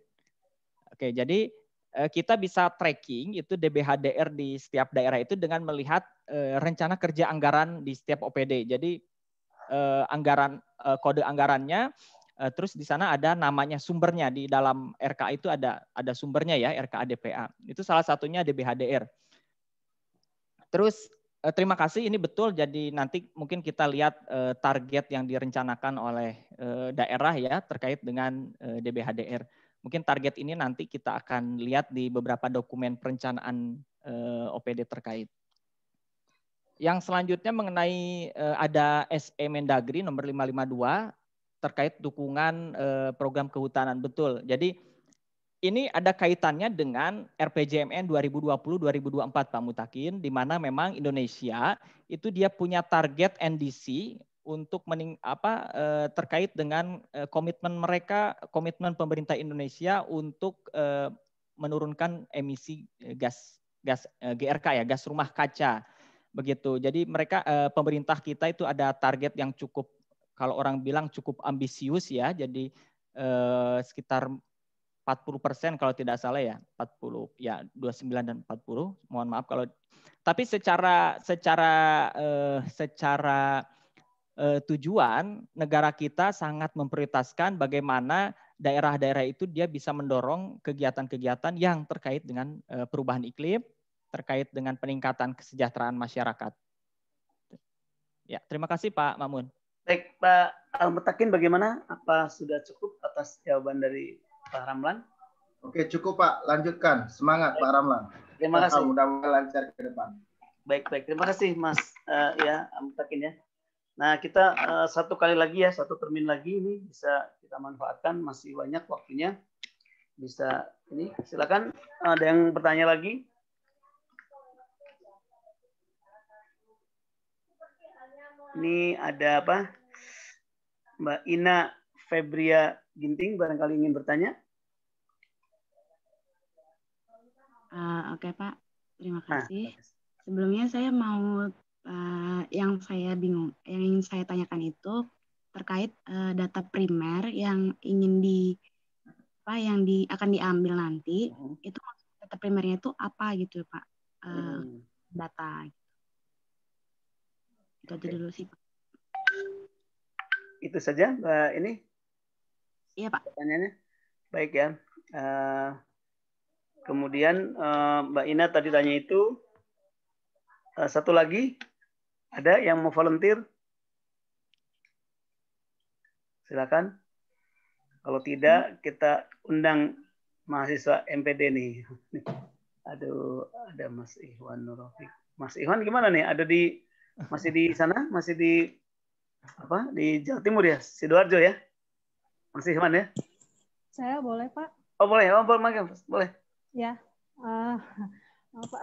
[SPEAKER 2] Oke, jadi kita bisa tracking itu DBHDR di setiap daerah itu dengan melihat rencana kerja anggaran di setiap OPD. Jadi anggaran kode anggarannya, terus di sana ada namanya sumbernya, di dalam RKA itu ada sumbernya ya, RKA DPA. Itu salah satunya DBHDR. Terus terima kasih, ini betul. Jadi nanti mungkin kita lihat target yang direncanakan oleh daerah ya terkait dengan DBHDR. Mungkin target ini nanti kita akan lihat di beberapa dokumen perencanaan OPD terkait. Yang selanjutnya mengenai ada SE Mendagri nomor 552 terkait dukungan program kehutanan, betul. Jadi ini ada kaitannya dengan RPJMN 2020-2024 Pak Mutakin, di mana memang Indonesia itu dia punya target NDC untuk terkait dengan komitmen mereka, komitmen pemerintah Indonesia untuk menurunkan emisi gas GRK ya, gas rumah kaca begitu. Jadi mereka pemerintah kita itu ada target yang cukup, kalau orang bilang cukup ambisius ya, jadi sekitar 40% kalau tidak salah ya, 40 ya, 29 dan 40. Mohon maaf kalau, tapi secara tujuan negara kita sangat memprioritaskan bagaimana daerah-daerah itu dia bisa mendorong kegiatan-kegiatan yang terkait dengan perubahan iklim, terkait dengan peningkatan kesejahteraan masyarakat. Ya, terima kasih Pak Mamun.
[SPEAKER 1] Baik, Pak Al-Mutakin, bagaimana? Apa sudah cukup atas jawaban dari Pak Ramlan?
[SPEAKER 3] Oke, cukup Pak. Lanjutkan. Semangat Pak Ramlan.
[SPEAKER 1] Terima kasih.
[SPEAKER 3] Mudah-mudahan lancar ke depan.
[SPEAKER 1] Baik. Terima kasih Mas ya Al-Mutakin ya. Nah, kita satu kali lagi ya, satu termin lagi ini bisa kita manfaatkan, masih banyak waktunya. Bisa ini, silakan ada yang bertanya lagi? Ini ada apa? Mbak Ina Febria Ginting barangkali ingin bertanya.
[SPEAKER 8] Oke Pak, terima kasih. Sebelumnya saya mau yang saya bingung, yang ingin saya tanyakan itu terkait data primer yang ingin akan diambil nanti. Itu data primernya itu apa gitu Pak? Data. Itu aja dulu sih Pak.
[SPEAKER 1] Itu saja Mbak ini?
[SPEAKER 8] Iya Pak.
[SPEAKER 1] Pertanyaannya. Baik ya. Kemudian Mbak Ina tadi tanya itu, satu lagi, ada yang mau volunteer? Silakan. Kalau tidak, kita undang mahasiswa MPD nih. Aduh, ada Mas Ikhwan Nurofik. Mas Ikhwan gimana nih? Masih di sana? Masih di Jawa Timur ya? Sidoarjo ya? Mas Ikhwan ya?
[SPEAKER 9] Saya boleh Pak.
[SPEAKER 1] Oh boleh, boleh.
[SPEAKER 9] Ya, Pak.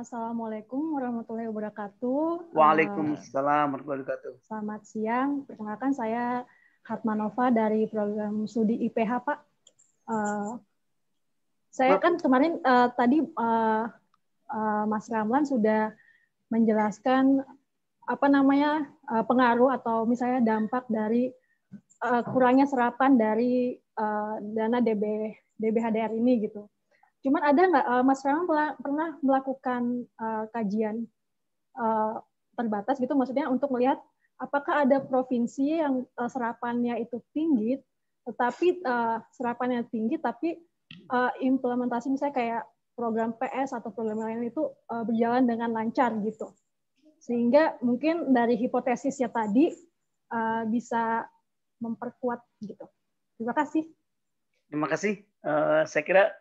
[SPEAKER 9] Assalamualaikum warahmatullahi wabarakatuh.
[SPEAKER 1] Waalaikumsalam warahmatullahi wabarakatuh.
[SPEAKER 9] Selamat siang. Perkenalkan saya Hatmanova dari program studi IPH, Pak. Saya kan kemarin tadi Mas Ramlan sudah menjelaskan pengaruh atau misalnya dampak dari kurangnya serapan dari dana DBHDR ini gitu. Cuman ada nggak Mas Ramlan pernah melakukan kajian terbatas gitu, maksudnya untuk melihat apakah ada provinsi yang serapannya itu tinggi, tetapi serapannya tinggi tapi implementasi misalnya kayak program PS atau program lain itu berjalan dengan lancar gitu. Sehingga mungkin dari hipotesisnya tadi bisa memperkuat gitu. Terima kasih.
[SPEAKER 1] Terima kasih. Saya kira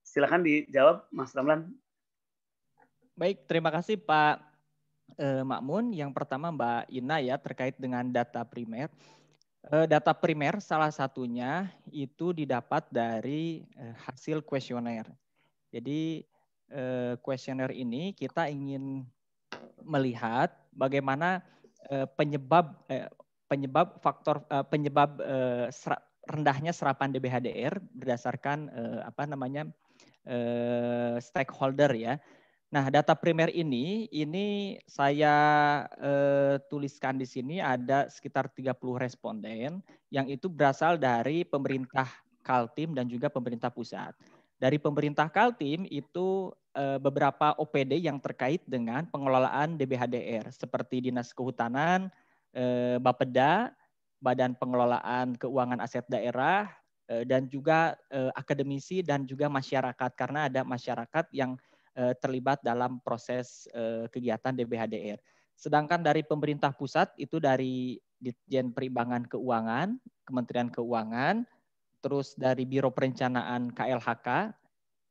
[SPEAKER 1] silakan dijawab, Mas Ramlan.
[SPEAKER 2] Baik, terima kasih Pak Makmun. Yang pertama Mbak Ina ya terkait dengan data primer. Data primer salah satunya itu didapat dari hasil kuesioner. Jadi kuesioner ini kita ingin melihat bagaimana penyebab rendahnya serapan DBHDR berdasarkan stakeholder ya. Nah, data primer ini saya tuliskan di sini ada sekitar 30 responden yang itu berasal dari pemerintah Kaltim dan juga pemerintah pusat. Dari pemerintah Kaltim itu beberapa OPD yang terkait dengan pengelolaan DBHDR seperti Dinas Kehutanan, Bapeda, Badan Pengelolaan Keuangan Aset Daerah, dan juga akademisi dan juga masyarakat karena ada masyarakat yang terlibat dalam proses kegiatan DBHDR. Sedangkan dari pemerintah pusat itu dari Ditjen Perimbangan Keuangan, Kementerian Keuangan, terus dari Biro Perencanaan KLHK,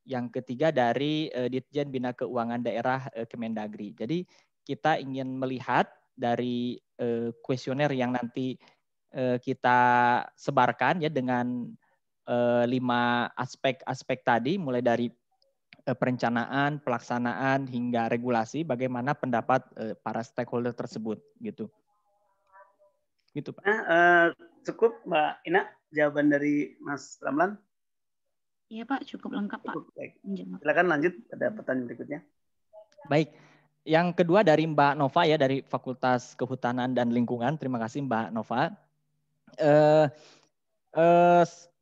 [SPEAKER 2] yang ketiga dari Ditjen Bina Keuangan Daerah Kemendagri. Jadi kita ingin melihat dari kuesioner yang nanti kita sebarkan ya dengan 5 aspek tadi, mulai dari perencanaan, pelaksanaan hingga regulasi, bagaimana pendapat para stakeholder tersebut gitu. Gitu Pak.
[SPEAKER 1] Cukup Mbak Ina jawaban dari Mas Ramlan?
[SPEAKER 8] Iya Pak, cukup lengkap Pak.
[SPEAKER 1] Baik. Silakan lanjut pada pertanyaan berikutnya.
[SPEAKER 2] Baik. Yang kedua dari Mbak Nova ya dari Fakultas Kehutanan dan Lingkungan. Terima kasih Mbak Nova.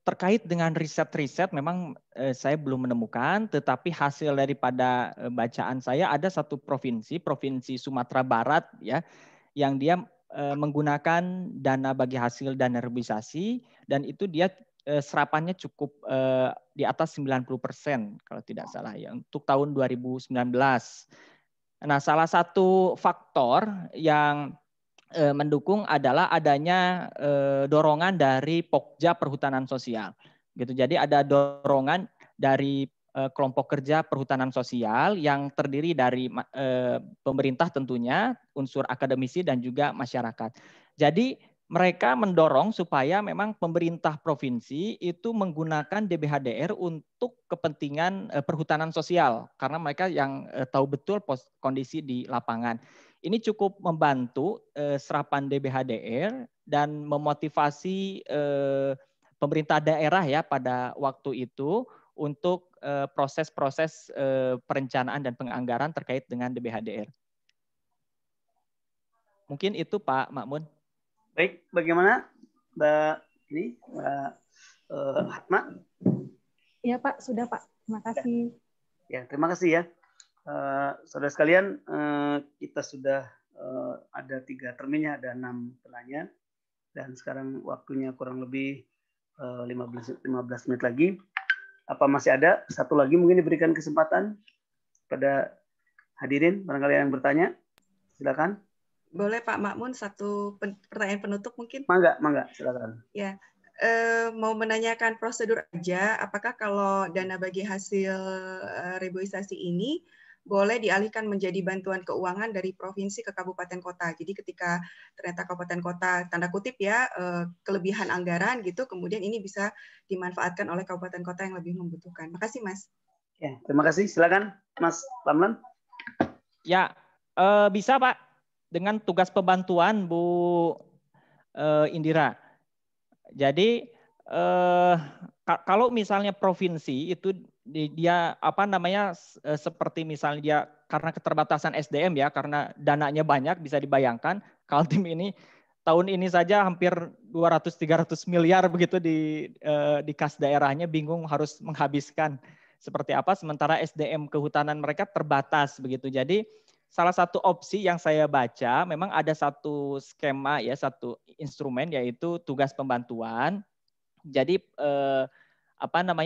[SPEAKER 2] Terkait dengan riset-riset memang saya belum menemukan, tetapi hasil daripada bacaan saya ada satu provinsi Sumatera Barat ya, yang dia menggunakan dana bagi hasil dana reboisasi dan itu dia serapannya cukup di atas 90% kalau tidak salah ya untuk tahun 2019. Nah, salah satu faktor yang mendukung adalah adanya dorongan dari Pokja Perhutanan Sosial. Gitu. Jadi ada dorongan dari kelompok kerja perhutanan sosial yang terdiri dari pemerintah tentunya, unsur akademisi dan juga masyarakat. Jadi mereka mendorong supaya memang pemerintah provinsi itu menggunakan DBHDR untuk kepentingan perhutanan sosial karena mereka yang tahu betul kondisi di lapangan. Ini cukup membantu serapan DBHDR dan memotivasi pemerintah daerah ya pada waktu itu untuk proses-proses perencanaan dan penganggaran terkait dengan DBHDR. Mungkin itu Pak Makmun.
[SPEAKER 1] Baik, bagaimana Mbak Hatma?
[SPEAKER 9] Iya Pak, sudah Pak. Terima kasih.
[SPEAKER 1] Ya, terima kasih ya. Saudara sekalian, kita sudah ada 3 terminnya, ada 6 penanya, dan sekarang waktunya kurang lebih 15 menit lagi. Apa masih ada satu lagi mungkin diberikan kesempatan pada hadirin, barangkali yang bertanya, silakan.
[SPEAKER 6] Boleh Pak Makmun satu pertanyaan penutup mungkin?
[SPEAKER 1] Mangga, silakan.
[SPEAKER 6] Ya, mau menanyakan prosedur aja, apakah kalau dana bagi hasil reboisasi ini boleh dialihkan menjadi bantuan keuangan dari provinsi ke kabupaten kota. Jadi ketika ternyata kabupaten kota tanda kutip ya kelebihan anggaran gitu, kemudian ini bisa dimanfaatkan oleh kabupaten kota yang lebih membutuhkan. Makasih Mas.
[SPEAKER 1] Ya, terima kasih. Silakan Mas Ramlan.
[SPEAKER 2] Ya, bisa Pak dengan tugas pembantuan Bu Indira. Jadi kalau misalnya provinsi itu dia seperti misalnya dia karena keterbatasan SDM ya, karena dananya banyak, bisa dibayangkan Kaltim ini tahun ini saja hampir 200-300 miliar begitu di kas daerahnya, bingung harus menghabiskan seperti apa, sementara SDM kehutanan mereka terbatas begitu. Jadi salah satu opsi yang saya baca memang ada satu skema ya, satu instrumen yaitu tugas pembantuan. Jadi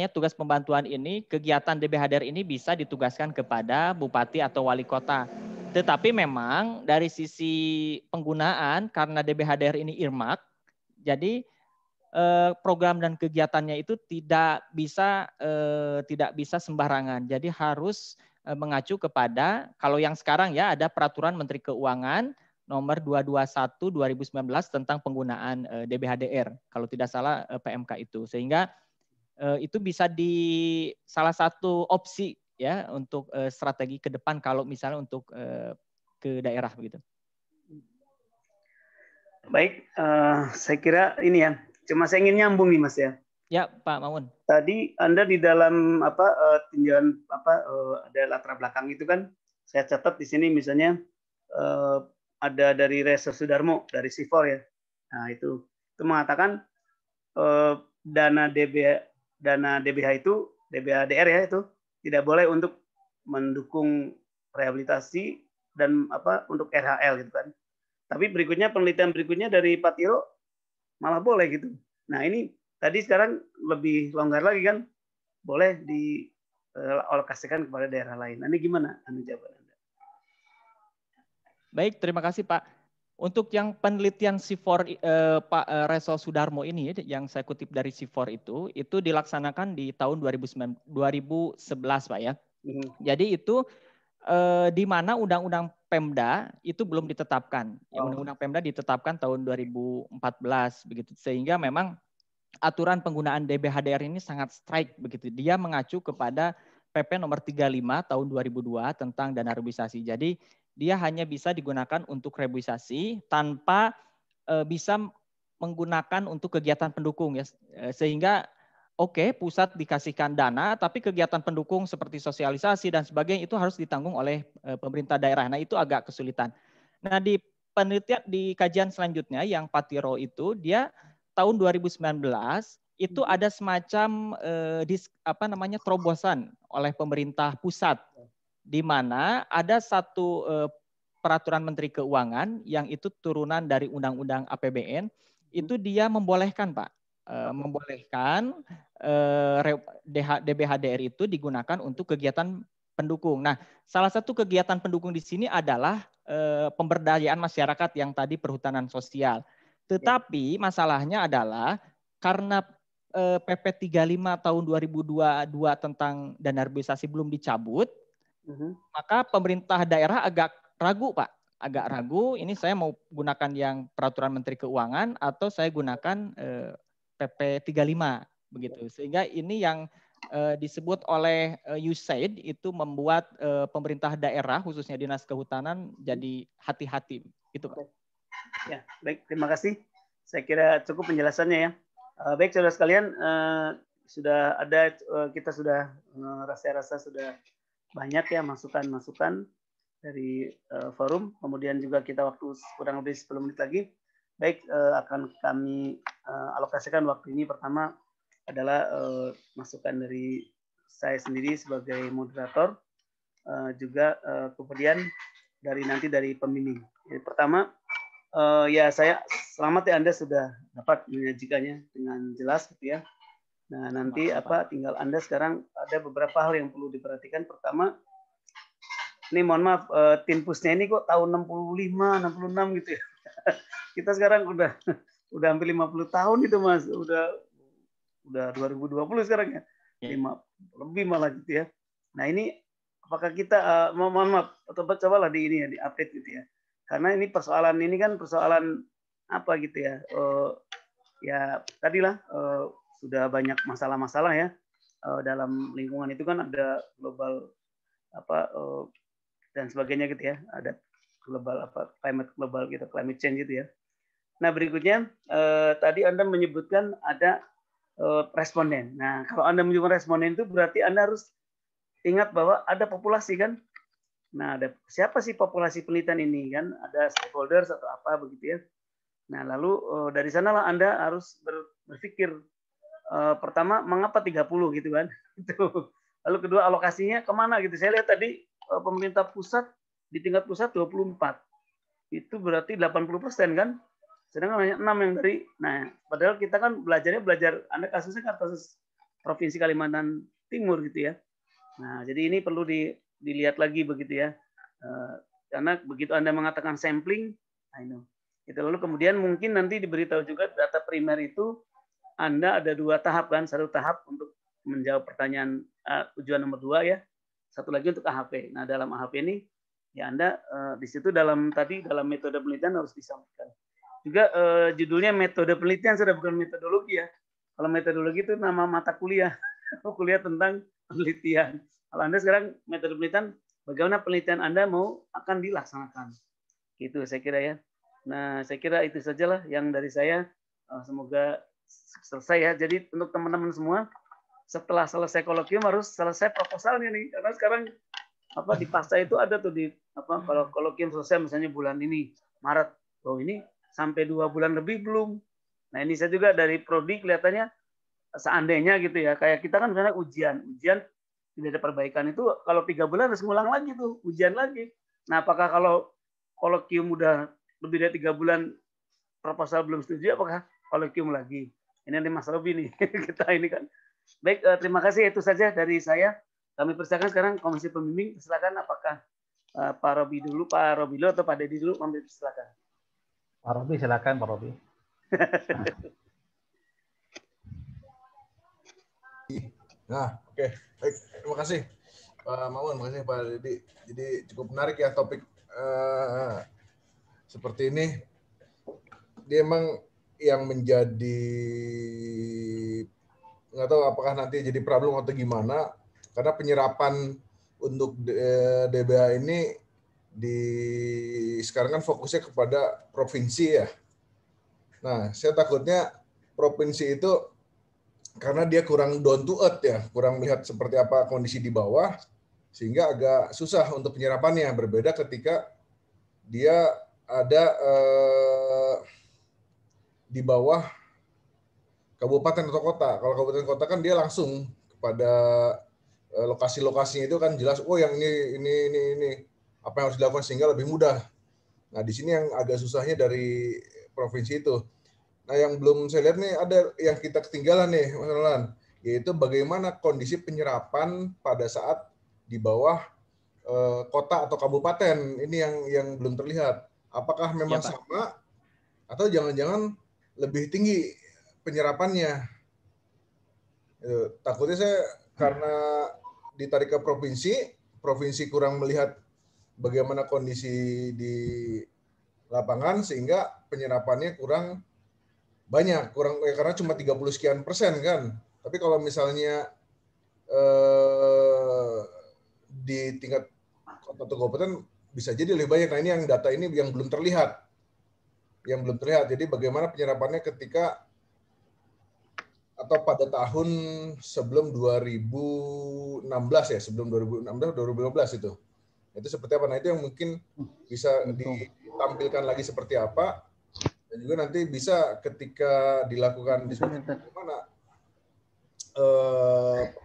[SPEAKER 2] tugas pembantuan ini, kegiatan DBHDR ini bisa ditugaskan kepada bupati atau wali kota. Tetapi memang dari sisi penggunaan karena DBHDR ini earmark, jadi program dan kegiatannya itu tidak bisa sembarangan. Jadi harus mengacu kepada, kalau yang sekarang ya ada peraturan Menteri Keuangan nomor 221/2019 tentang penggunaan DBHDR, kalau tidak salah PMK itu, sehingga itu bisa di salah satu opsi ya untuk strategi ke depan kalau misalnya untuk ke daerah begitu.
[SPEAKER 1] Baik, saya kira ini ya, cuma saya ingin nyambung nih Mas ya.
[SPEAKER 2] Ya Pak Mamun.
[SPEAKER 1] Tadi Anda di dalam tinjauan ada latar belakang itu kan, saya catat di sini misalnya ada dari Resa Sudarmo dari SIFOR ya. Nah itu mengatakan dana DBH itu, DBHDR ya itu tidak boleh untuk mendukung rehabilitasi dan untuk RHL gitu kan. Tapi penelitian berikutnya dari Pak Tiro malah boleh gitu. Nah ini tadi sekarang lebih longgar lagi kan, boleh dialokasikan kepada daerah lain. Nah, ini gimana jawaban Anda?
[SPEAKER 2] Baik, terima kasih Pak. Untuk yang penelitian SIFOR Pak Reso Sudarmo ini, yang saya kutip dari SIFOR itu dilaksanakan di tahun 2011 Pak ya. Jadi itu di mana Undang-Undang Pemda itu belum ditetapkan. Ya, Undang-Undang Pemda ditetapkan tahun 2014 begitu. Sehingga memang aturan penggunaan DBHDR ini sangat strict begitu. Dia mengacu kepada PP nomor 35 tahun 2002 tentang dana reboisasi. Jadi dia hanya bisa digunakan untuk reboisasi tanpa bisa menggunakan untuk kegiatan pendukung ya. Sehingga pusat dikasihkan dana, tapi kegiatan pendukung seperti sosialisasi dan sebagainya itu harus ditanggung oleh pemerintah daerah. Nah itu agak kesulitan. Nah di penelitian di kajian selanjutnya yang Patiro itu dia tahun 2019 itu ada semacam terobosan oleh pemerintah pusat, di mana ada satu peraturan Menteri Keuangan yang itu turunan dari Undang-Undang APBN, itu dia membolehkan Pak, membolehkan DBHDR itu digunakan untuk kegiatan pendukung. Nah, salah satu kegiatan pendukung di sini adalah pemberdayaan masyarakat yang tadi perhutanan sosial. Tetapi masalahnya adalah karena PP 35 tahun 2022 tentang dana reboisasi belum dicabut, maka pemerintah daerah agak ragu Pak. Agak ragu, ini saya mau gunakan yang peraturan Menteri Keuangan atau saya gunakan PP 35 begitu. Sehingga ini yang disebut oleh USAID itu membuat pemerintah daerah khususnya Dinas Kehutanan jadi hati-hati gitu Pak.
[SPEAKER 1] Ya, baik, terima kasih. Saya kira cukup penjelasannya ya. Baik saudara sekalian, sudah ada kita sudah rasa sudah banyak ya masukan-masukan dari forum. Kemudian juga kita waktu kurang lebih 10 menit lagi. Baik, akan kami alokasikan waktu ini. Pertama adalah masukan dari saya sendiri sebagai moderator, juga kemudian dari pembimbing. Jadi pertama, ya saya selamat ya Anda sudah dapat menyajikannya dengan jelas gitu ya. Nah nanti tinggal Anda sekarang ada beberapa hal yang perlu diperhatikan. Pertama, ini mohon maaf, tim pusnya ini kok tahun 65, 66 gitu ya. Kita sekarang udah hampir 50 tahun itu Mas, udah 2020 sekarang ya. 5 lebih malah gitu ya. Nah ini apakah kita mohon maaf cobalah di ini ya, di update gitu ya. Karena ini persoalan ini kan persoalan apa gitu ya. Ya tadilah sudah banyak masalah-masalah ya dalam lingkungan itu kan ada global dan sebagainya gitu ya. Ada global climate global gitu, climate change gitu ya. Nah, berikutnya tadi Anda menyebutkan ada responden. Nah, kalau Anda menyebutkan responden itu berarti Anda harus ingat bahwa ada populasi kan. Nah, ada siapa sih populasi penelitian ini kan? Ada stakeholders atau apa begitu ya. Nah, lalu dari sanalah Anda harus berpikir pertama mengapa 30 gitu kan. Lalu kedua alokasinya kemana gitu. Saya lihat tadi pemerintah pusat di tingkat pusat 24. Itu berarti 80% kan. Sedangkan hanya 6 yang dari, nah padahal kita kan belajar Anda kasusnya kan kasus Provinsi Kalimantan Timur gitu ya. Nah jadi ini perlu dilihat lagi begitu ya. Karena begitu Anda mengatakan sampling, itu lalu kemudian mungkin nanti diberitahu juga data primer itu Anda ada 2 tahap kan, 1 tahap untuk menjawab pertanyaan tujuan nomor 2 ya, 1 lagi untuk AHP. Nah dalam AHP ini ya Anda di situ dalam metode penelitian harus disampaikan. Juga judulnya metode penelitian sudah bukan metodologi ya. Kalau metodologi itu nama mata kuliah, kuliah tentang penelitian. Kalau Anda sekarang metode penelitian, bagaimana penelitian Anda akan dilaksanakan. Gitu saya kira ya. Nah saya kira itu sajalah yang dari saya. Semoga selesai ya. Jadi untuk teman-teman semua, setelah selesai kolokium harus selesai proposalnya nih. Karena sekarang di pasca itu ada tuh kalau kolokium selesai misalnya bulan ini Maret. Oh ini sampai 2 bulan lebih belum. Nah ini saya juga dari prodi kelihatannya seandainya gitu ya, kayak kita kan misalnya ujian tidak ada perbaikan itu kalau 3 bulan harus ngulang lagi tuh ujian lagi. Nah apakah kalau kolokium udah lebih dari 3 bulan proposal belum setuju, apakah kolokium lagi? Ini nanti Mas Robi nih kita ini kan. Baik, terima kasih itu saja dari saya. Kami persilakan sekarang Komisi Pembimbing. Silakan apakah Pak Robi dulu atau Pak Dedi dulu, kami silakan.
[SPEAKER 10] Pak Robi, silakan Pak Robi.
[SPEAKER 11] Nah, oke. Baik, terima kasih Pak Maun, terima kasih Pak Dedi. Jadi cukup menarik ya topik seperti ini. Dia emang yang menjadi, nggak tahu apakah nanti jadi problem atau gimana, karena penyerapan untuk DBH ini sekarang kan fokusnya kepada provinsi ya. Nah, saya takutnya provinsi itu karena dia kurang down to earth ya, kurang melihat seperti apa kondisi di bawah, sehingga agak susah untuk penyerapannya. Berbeda ketika dia ada di bawah kabupaten atau kota. Kalau kabupaten kota kan dia langsung kepada lokasi-lokasinya itu kan jelas. Oh yang ini. Apa yang harus dilakukan sehingga lebih mudah. Nah, di sini yang agak susahnya dari provinsi itu. Nah, yang belum saya lihat nih ada yang kita ketinggalan nih, Mas Roland, yaitu bagaimana kondisi penyerapan pada saat di bawah kota atau kabupaten. Ini yang belum terlihat. Apakah memang sama atau jangan-jangan lebih tinggi penyerapannya? Takutnya saya karena ditarik ke provinsi kurang melihat bagaimana kondisi di lapangan sehingga penyerapannya kurang banyak, karena cuma 30 sekian persen kan. Tapi kalau misalnya di tingkat kota atau kabupaten bisa jadi lebih banyak. Nah ini yang data ini yang belum terlihat. Jadi bagaimana penyerapannya ketika atau pada tahun sebelum 2016 ya, sebelum 2015 itu. Itu seperti apa? Nah itu yang mungkin bisa ditampilkan lagi seperti apa, dan juga nanti bisa ketika dilakukan diskusi bagaimana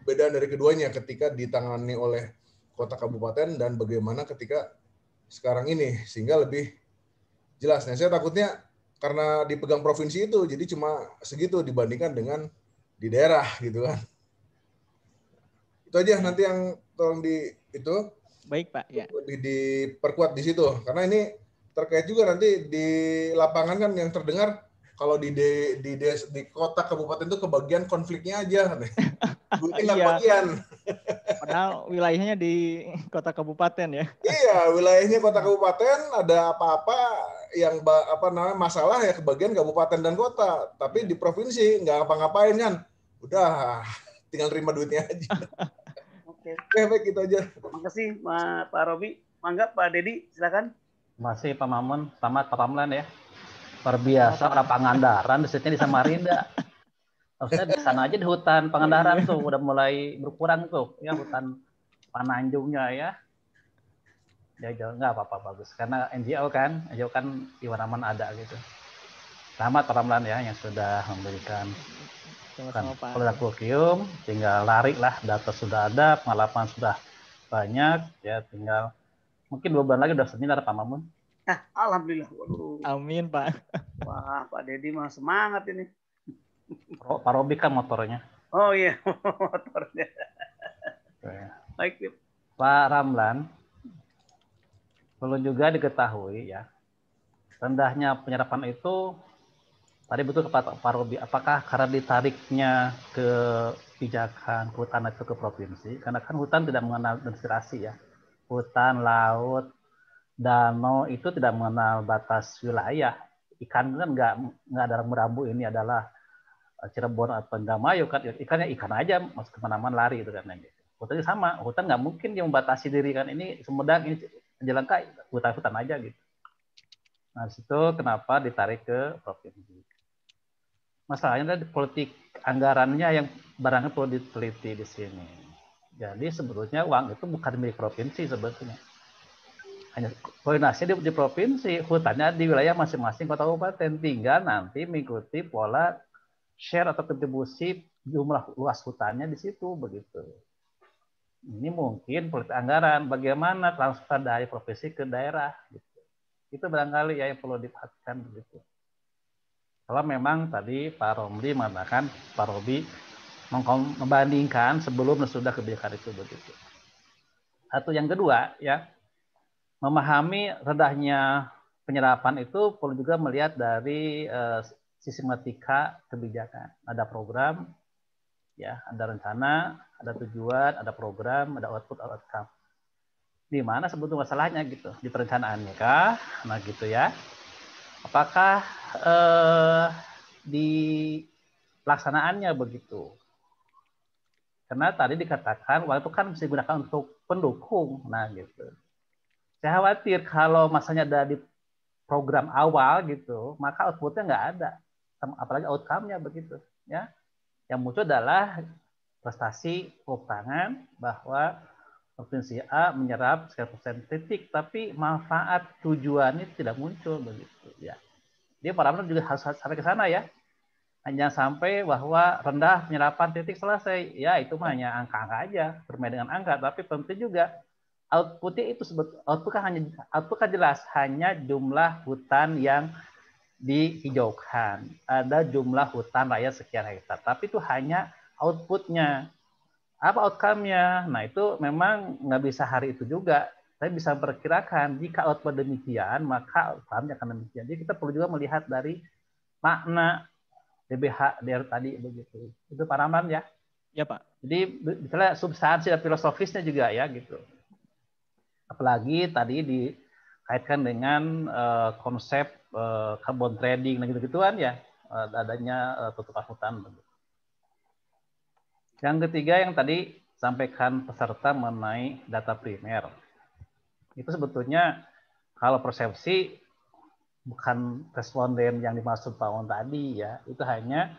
[SPEAKER 11] perbedaan dari keduanya ketika ditangani oleh kota kabupaten dan bagaimana ketika sekarang ini, sehingga lebih jelas. Nah saya takutnya karena dipegang provinsi itu jadi cuma segitu dibandingkan dengan di daerah gitu kan. Itu aja nanti yang tolong itu.
[SPEAKER 2] Baik Pak, ya.
[SPEAKER 11] Lebih diperkuat di situ, karena ini terkait juga nanti di lapangan kan yang terdengar kalau di kota kabupaten itu kebagian konfliknya aja, duitnya nggak bagian.
[SPEAKER 2] Padahal wilayahnya di kota kabupaten ya.
[SPEAKER 11] Iya, wilayahnya kota kabupaten, ada apa-apa yang masalah ya kebagian kabupaten dan kota. Tapi di provinsi nggak ngapa-ngapain kan. Udah, tinggal terima duitnya aja.
[SPEAKER 1] Oke,
[SPEAKER 11] baik gitu aja.
[SPEAKER 1] Terima kasih Pak Robi. Mangga Pak Dedi, silakan.
[SPEAKER 10] Masih Pak Mamun, selamat Pak Ramlan ya. Luar biasa orang Pangandaran, di Samarinda. Harusnya di sana aja di hutan Pangandaran tuh udah mulai berkurang tuh ya, hutan Pananjungnya ya. Jauh-jauh nggak apa-apa, bagus karena NGO kan di mana-mana ada gitu. Selamat Pak Ramlan ya yang sudah memberikan kolokvium, tinggal lari lah, data sudah ada, pengalaman sudah banyak ya, tinggal mungkin 2 bulan lagi udah seminar Pak Mamun.
[SPEAKER 1] Alhamdulillah. Waduh.
[SPEAKER 2] Amin Pak.
[SPEAKER 1] Wah Pak Dedi mah semangat ini.
[SPEAKER 10] Pak Robi kan motornya.
[SPEAKER 1] Oh iya, motornya. Baik,
[SPEAKER 10] Pak Ramlan, perlu juga diketahui ya, rendahnya penyerapan itu tadi betul Pak Robi, apakah karena ditariknya kebijakan kehutanan itu ke provinsi? Karena kan hutan tidak mengenal administrasi ya. Hutan, laut, danau itu tidak mengenal batas wilayah. Ikan kan nggak ada rambu-rambu ini adalah Cirebon atau Indramayu kan, ikannya ikan aja, masuk kemana-mana lari itu kan. Hutan sama, hutan nggak mungkin dia membatasi diri kan, ini Sumedang, ini Jelengka, hutan aja gitu. Nah situ kenapa ditarik ke provinsi. Masalahnya dari politik anggarannya yang barangnya perlu diteliti di sini. Jadi sebetulnya uang itu bukan milik provinsi sebetulnya. Hanya koordinasi di provinsi, hutannya di wilayah masing-masing kota kabupaten, tinggal nanti mengikuti pola share atau kontribusi jumlah luas hutannya di situ begitu. Ini mungkin politik anggaran, bagaimana transfer dari provinsi ke daerah gitu. Itu barangkali ya yang perlu diperhatikan begitu. Kalau memang tadi Pak Romli mengatakan, Pak Robi membandingkan sebelum dan sudah kebijakan itu begitu. Satu yang kedua ya, memahami rendahnya penyerapan itu perlu juga melihat dari sistematika kebijakan. Ada program, ya, ada rencana, ada tujuan, ada program, ada output, ada outcome. Di mana sebetulnya masalahnya gitu? Di perencanaannya kah? Nah gitu ya. Apakah di pelaksanaannya begitu? Karena tadi dikatakan uang itu kan bisa digunakan untuk pendukung. Nah gitu. Saya khawatir kalau masanya ada di program awal gitu, maka outputnya nggak ada. Apalagi outcome-nya begitu. Ya. Yang muncul adalah prestasi keuangan bahwa provinsi A menyerap sekian persen titik, tapi manfaat tujuannya tidak muncul begitu. Ya. Dia para juga harus sampai ke sana ya. Hanya sampai bahwa rendah penyerapan titik selesai. Ya itu mah hanya angka-angka aja, bermain dengan angka. Tapi penting juga outputnya itu output kan jelas hanya jumlah hutan yang dihijaukan. Ada jumlah hutan raya sekian hektar. Tapi itu hanya outputnya. Apa outcome-nya? Nah itu memang nggak bisa hari itu juga. Tapi bisa memperkirakan jika output demikian, maka outcome-nya akan demikian. Jadi kita perlu juga melihat dari makna DBH dari tadi begitu. Itu Pak Ramlan ya?
[SPEAKER 2] Ya Pak.
[SPEAKER 10] Jadi misalnya substansi dan filosofisnya juga ya gitu. Apalagi tadi dikaitkan dengan konsep carbon trading dan gitu-gituan ya, adanya tutupan hutan. Yang ketiga yang tadi sampaikan peserta mengenai data primer. Itu sebetulnya kalau persepsi bukan responden yang dimaksud Pak On tadi ya, itu hanya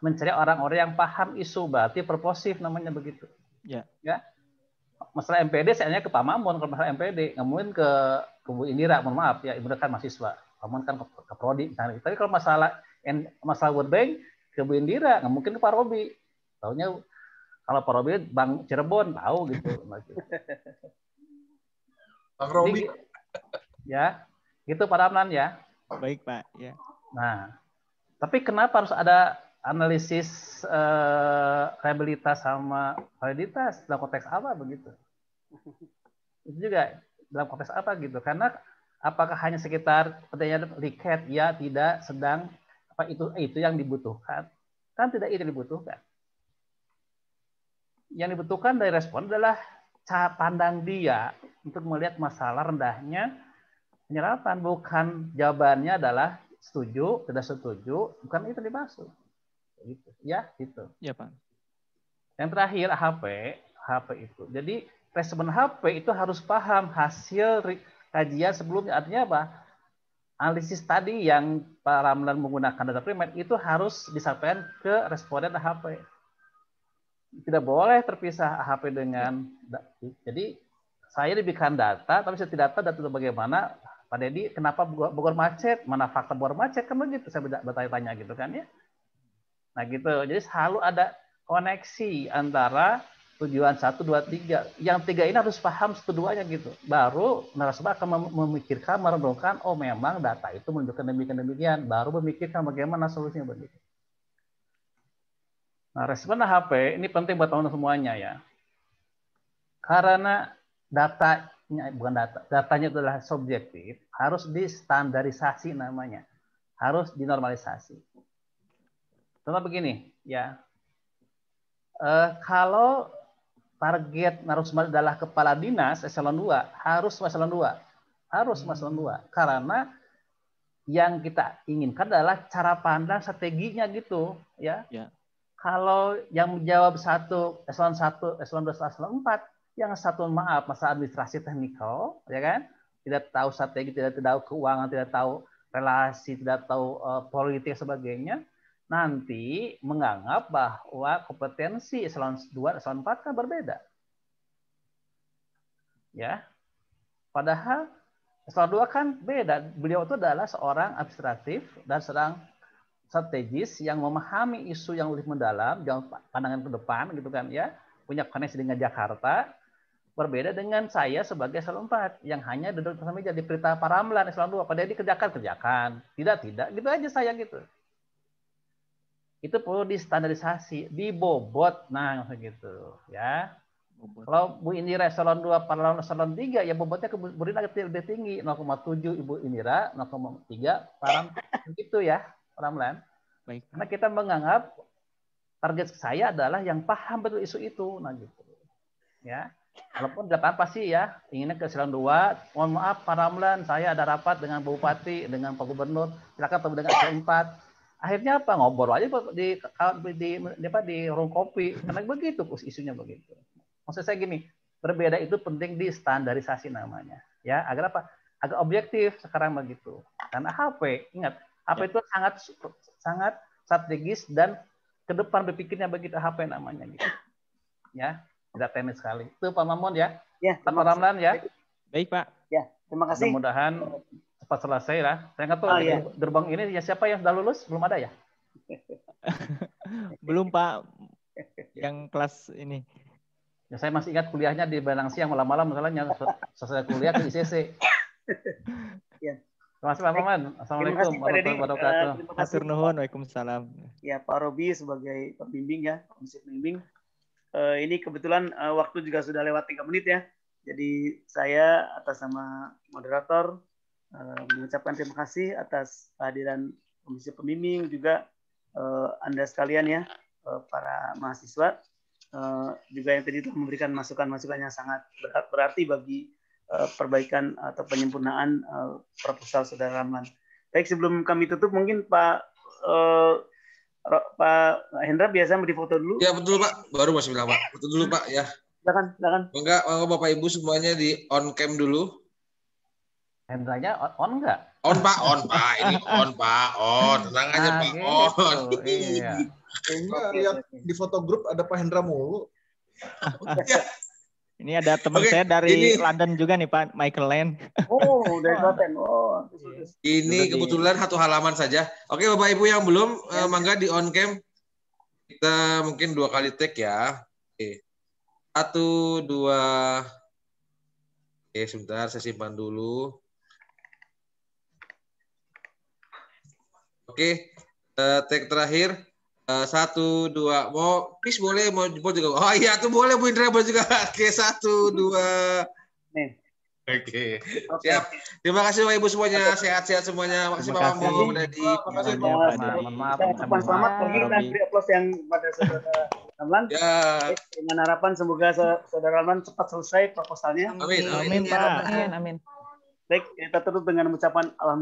[SPEAKER 10] mencari orang-orang yang paham isu, berarti purposif namanya begitu.
[SPEAKER 2] Ya.
[SPEAKER 10] Ya. Masalah MPD saya ke Pak Mamun, kalau masalah MPD ngomongin ke Bu Indira, mohon maaf ya, Ibu kan mahasiswa, Pak Mamun kan ke Prodi misalnya. Tapi kalau masalah World Bank ke Bu Indira, nggak mungkin ke Pak Robi. Taunya kalau Pak Robi Bang Cirebon tahu gitu.
[SPEAKER 11] Bang Robi.
[SPEAKER 10] Ya, gitu Pak Ramlan ya.
[SPEAKER 2] Baik Pak. Ya.
[SPEAKER 10] Nah, tapi kenapa harus ada analisis reliabilitas sama validitas dalam konteks apa begitu? Itu juga dalam konteks apa gitu? Karena apakah hanya sekitar pertanyaan liket ya tidak sedang apa itu yang dibutuhkan? Kan tidak itu dibutuhkan. yang dibutuhkan dari respon adalah cara pandang dia untuk melihat masalah rendahnya penyerapan, bukan jawabannya adalah setuju, tidak setuju, bukan itu dimaksud. Gitu. Ya, gitu.
[SPEAKER 2] Ya, Pak.
[SPEAKER 10] Yang terakhir HP itu. Jadi respon HP itu harus paham hasil kajian sebelumnya. Artinya apa? Analisis tadi yang Pak Ramlan menggunakan data primer itu harus disampaikan ke responden HP. Tidak boleh terpisah HP dengan. Jadi saya diberikan data, tapi saya tidak tahu data itu bagaimana. Pak Dedi, kenapa Bogor macet? Mana fakta Bogor macet? Kan begitu saya bertanya-tanya gitu kan ya. Nah gitu. Jadi selalu ada koneksi antara tujuan 1, 2, 3. Yang 3 ini harus paham 1, 2-nya gitu. Baru narasumber akan memikirkan, merenungkan, oh memang data itu menunjukkan demikian. Baru memikirkan bagaimana solusinya begitu. Nah, respon HP ini penting buat teman-teman semuanya ya. Karena datanya adalah subjektif, harus distandarisasi namanya. Harus dinormalisasi. Contoh begini, ya. Kalau target narasumber adalah kepala dinas eselon 2, harus eselon 2. Harus eselon 2. Karena yang kita inginkan adalah cara pandang strateginya gitu, ya. Kalau yang menjawab eselon 1, eselon 2, eselon 4, yang satu maaf masalah administrasi teknikal, ya kan? Tidak tahu strategi, tidak tahu keuangan, tidak tahu relasi, tidak tahu politik sebagainya. Nanti menganggap bahwa kompetensi eselon 2, eselon 4 kan berbeda. Ya. Padahal eselon 2 kan beda. Beliau itu adalah seorang administratif dan seorang strategis yang memahami isu yang lebih mendalam, yang pandangan ke depan gitu kan ya. Punya koneksi dengan Jakarta. Berbeda dengan saya sebagai eselon 4 yang hanya duduk bersama meja di perintah Pak Ramlan eselon 2. Pada dia kerjakan. Tidak. Gitu aja saya gitu. Itu perlu distandarisasi, dibobot. Nah, gitu ya. Kalau Bu Indira eselon 2, Pak Ramlan eselon 3, ya bobotnya ke Bu Indira lebih tinggi, 0,7 Ibu Indira, 0,3 Pak Ramlan. Gitu ya, Pak Ramlan.
[SPEAKER 2] Baik.
[SPEAKER 10] Karena kita menganggap target saya adalah yang paham betul isu itu. Nah, gitu. Ya. Walaupun delapan pasti ya inginnya ke eselon 2, mohon maaf Pak Ramlan, saya ada rapat dengan Bupati, dengan Pak Gubernur, silakan ketemu dengan eselon 4. Akhirnya apa? Ngobrol aja di warung kopi. Karena begitu isunya begitu. Maksud saya gini, berbeda itu penting di standarisasi namanya. Ya, agar apa? Agak objektif sekarang begitu. Karena HP, ingat, HP itu sangat strategis dan ke depan berpikirnya begitu HP namanya gitu. Ya. Tidak teknis sekali. Itu Pak Mamun ya.
[SPEAKER 1] Ya,
[SPEAKER 10] Pak Ramlan ya.
[SPEAKER 2] Baik Pak.
[SPEAKER 1] Ya, terima kasih.
[SPEAKER 10] Mudah-mudahan cepat selesai lah. Saya nggak tahu gerbang ini ya siapa yang sudah lulus belum ada ya?
[SPEAKER 2] Belum Pak. Yang kelas ini.
[SPEAKER 10] Ya, saya masih ingat kuliahnya di Benang Siang malam-malam misalnya selesai kuliah ke ICC.
[SPEAKER 1] Ya.
[SPEAKER 10] Terima kasih Pak Maman. Assalamualaikum warahmatullahi wabarakatuh.
[SPEAKER 2] Hatur nuhun. Waalaikumsalam.
[SPEAKER 1] Ya Pak Robi sebagai pembimbing ya, komisi pembimbing. Ini kebetulan waktu juga sudah lewat 3 menit ya. Jadi saya atas nama moderator mengucapkan terima kasih atas kehadiran komisi pembimbing juga Anda sekalian ya, para mahasiswa juga yang tadi telah memberikan masukan-masukan yang sangat berarti bagi perbaikan atau penyempurnaan proposal Saudara Ramlan. Baik, sebelum kami tutup mungkin Pak Hendra biasa beri foto dulu.
[SPEAKER 12] Ya betul Pak, baru masih bilang Pak. Foto dulu Pak ya.
[SPEAKER 1] Silakan.
[SPEAKER 12] Enggak, Bapak Ibu semuanya di on cam dulu.
[SPEAKER 10] Hendranya on enggak?
[SPEAKER 12] On Pak. Ini on Pak, on. Tenang aja Pak, on.
[SPEAKER 10] Iya.
[SPEAKER 11] Kayaknya lihat di foto grup ada Pak Hendra mulu.
[SPEAKER 2] Ini ada teman saya dari London juga nih Pak, Michael Land.
[SPEAKER 1] Oh, dari London. Oh.
[SPEAKER 12] Ini kebetulan satu halaman saja. Oke Bapak Ibu yang belum, mangga di on cam. Kita mungkin 2 kali take ya. Oke. 1, 2. Oke, sebentar saya simpan dulu. Oke, take terakhir. 1, 2, mau please boleh mau juga. Oh iya tuh boleh Bu Indra juga. Oke, 1, 2.
[SPEAKER 1] Nih.
[SPEAKER 12] Oke, siap. Terima kasih Bapak Ibu semuanya, sehat-sehat semuanya. Makasih Pak Mambu, Dedi.
[SPEAKER 1] Makasih Pak. Selamat bagi dan beri aplaus yang pada saudara Ramlan.
[SPEAKER 12] Ya.
[SPEAKER 1] Dengan harapan semoga saudara Ramlan cepat selesai proposalnya.
[SPEAKER 12] Amin.
[SPEAKER 5] Amin, Pak. Amin.
[SPEAKER 1] Baik, kita tutup dengan ucapan alhamdulillah.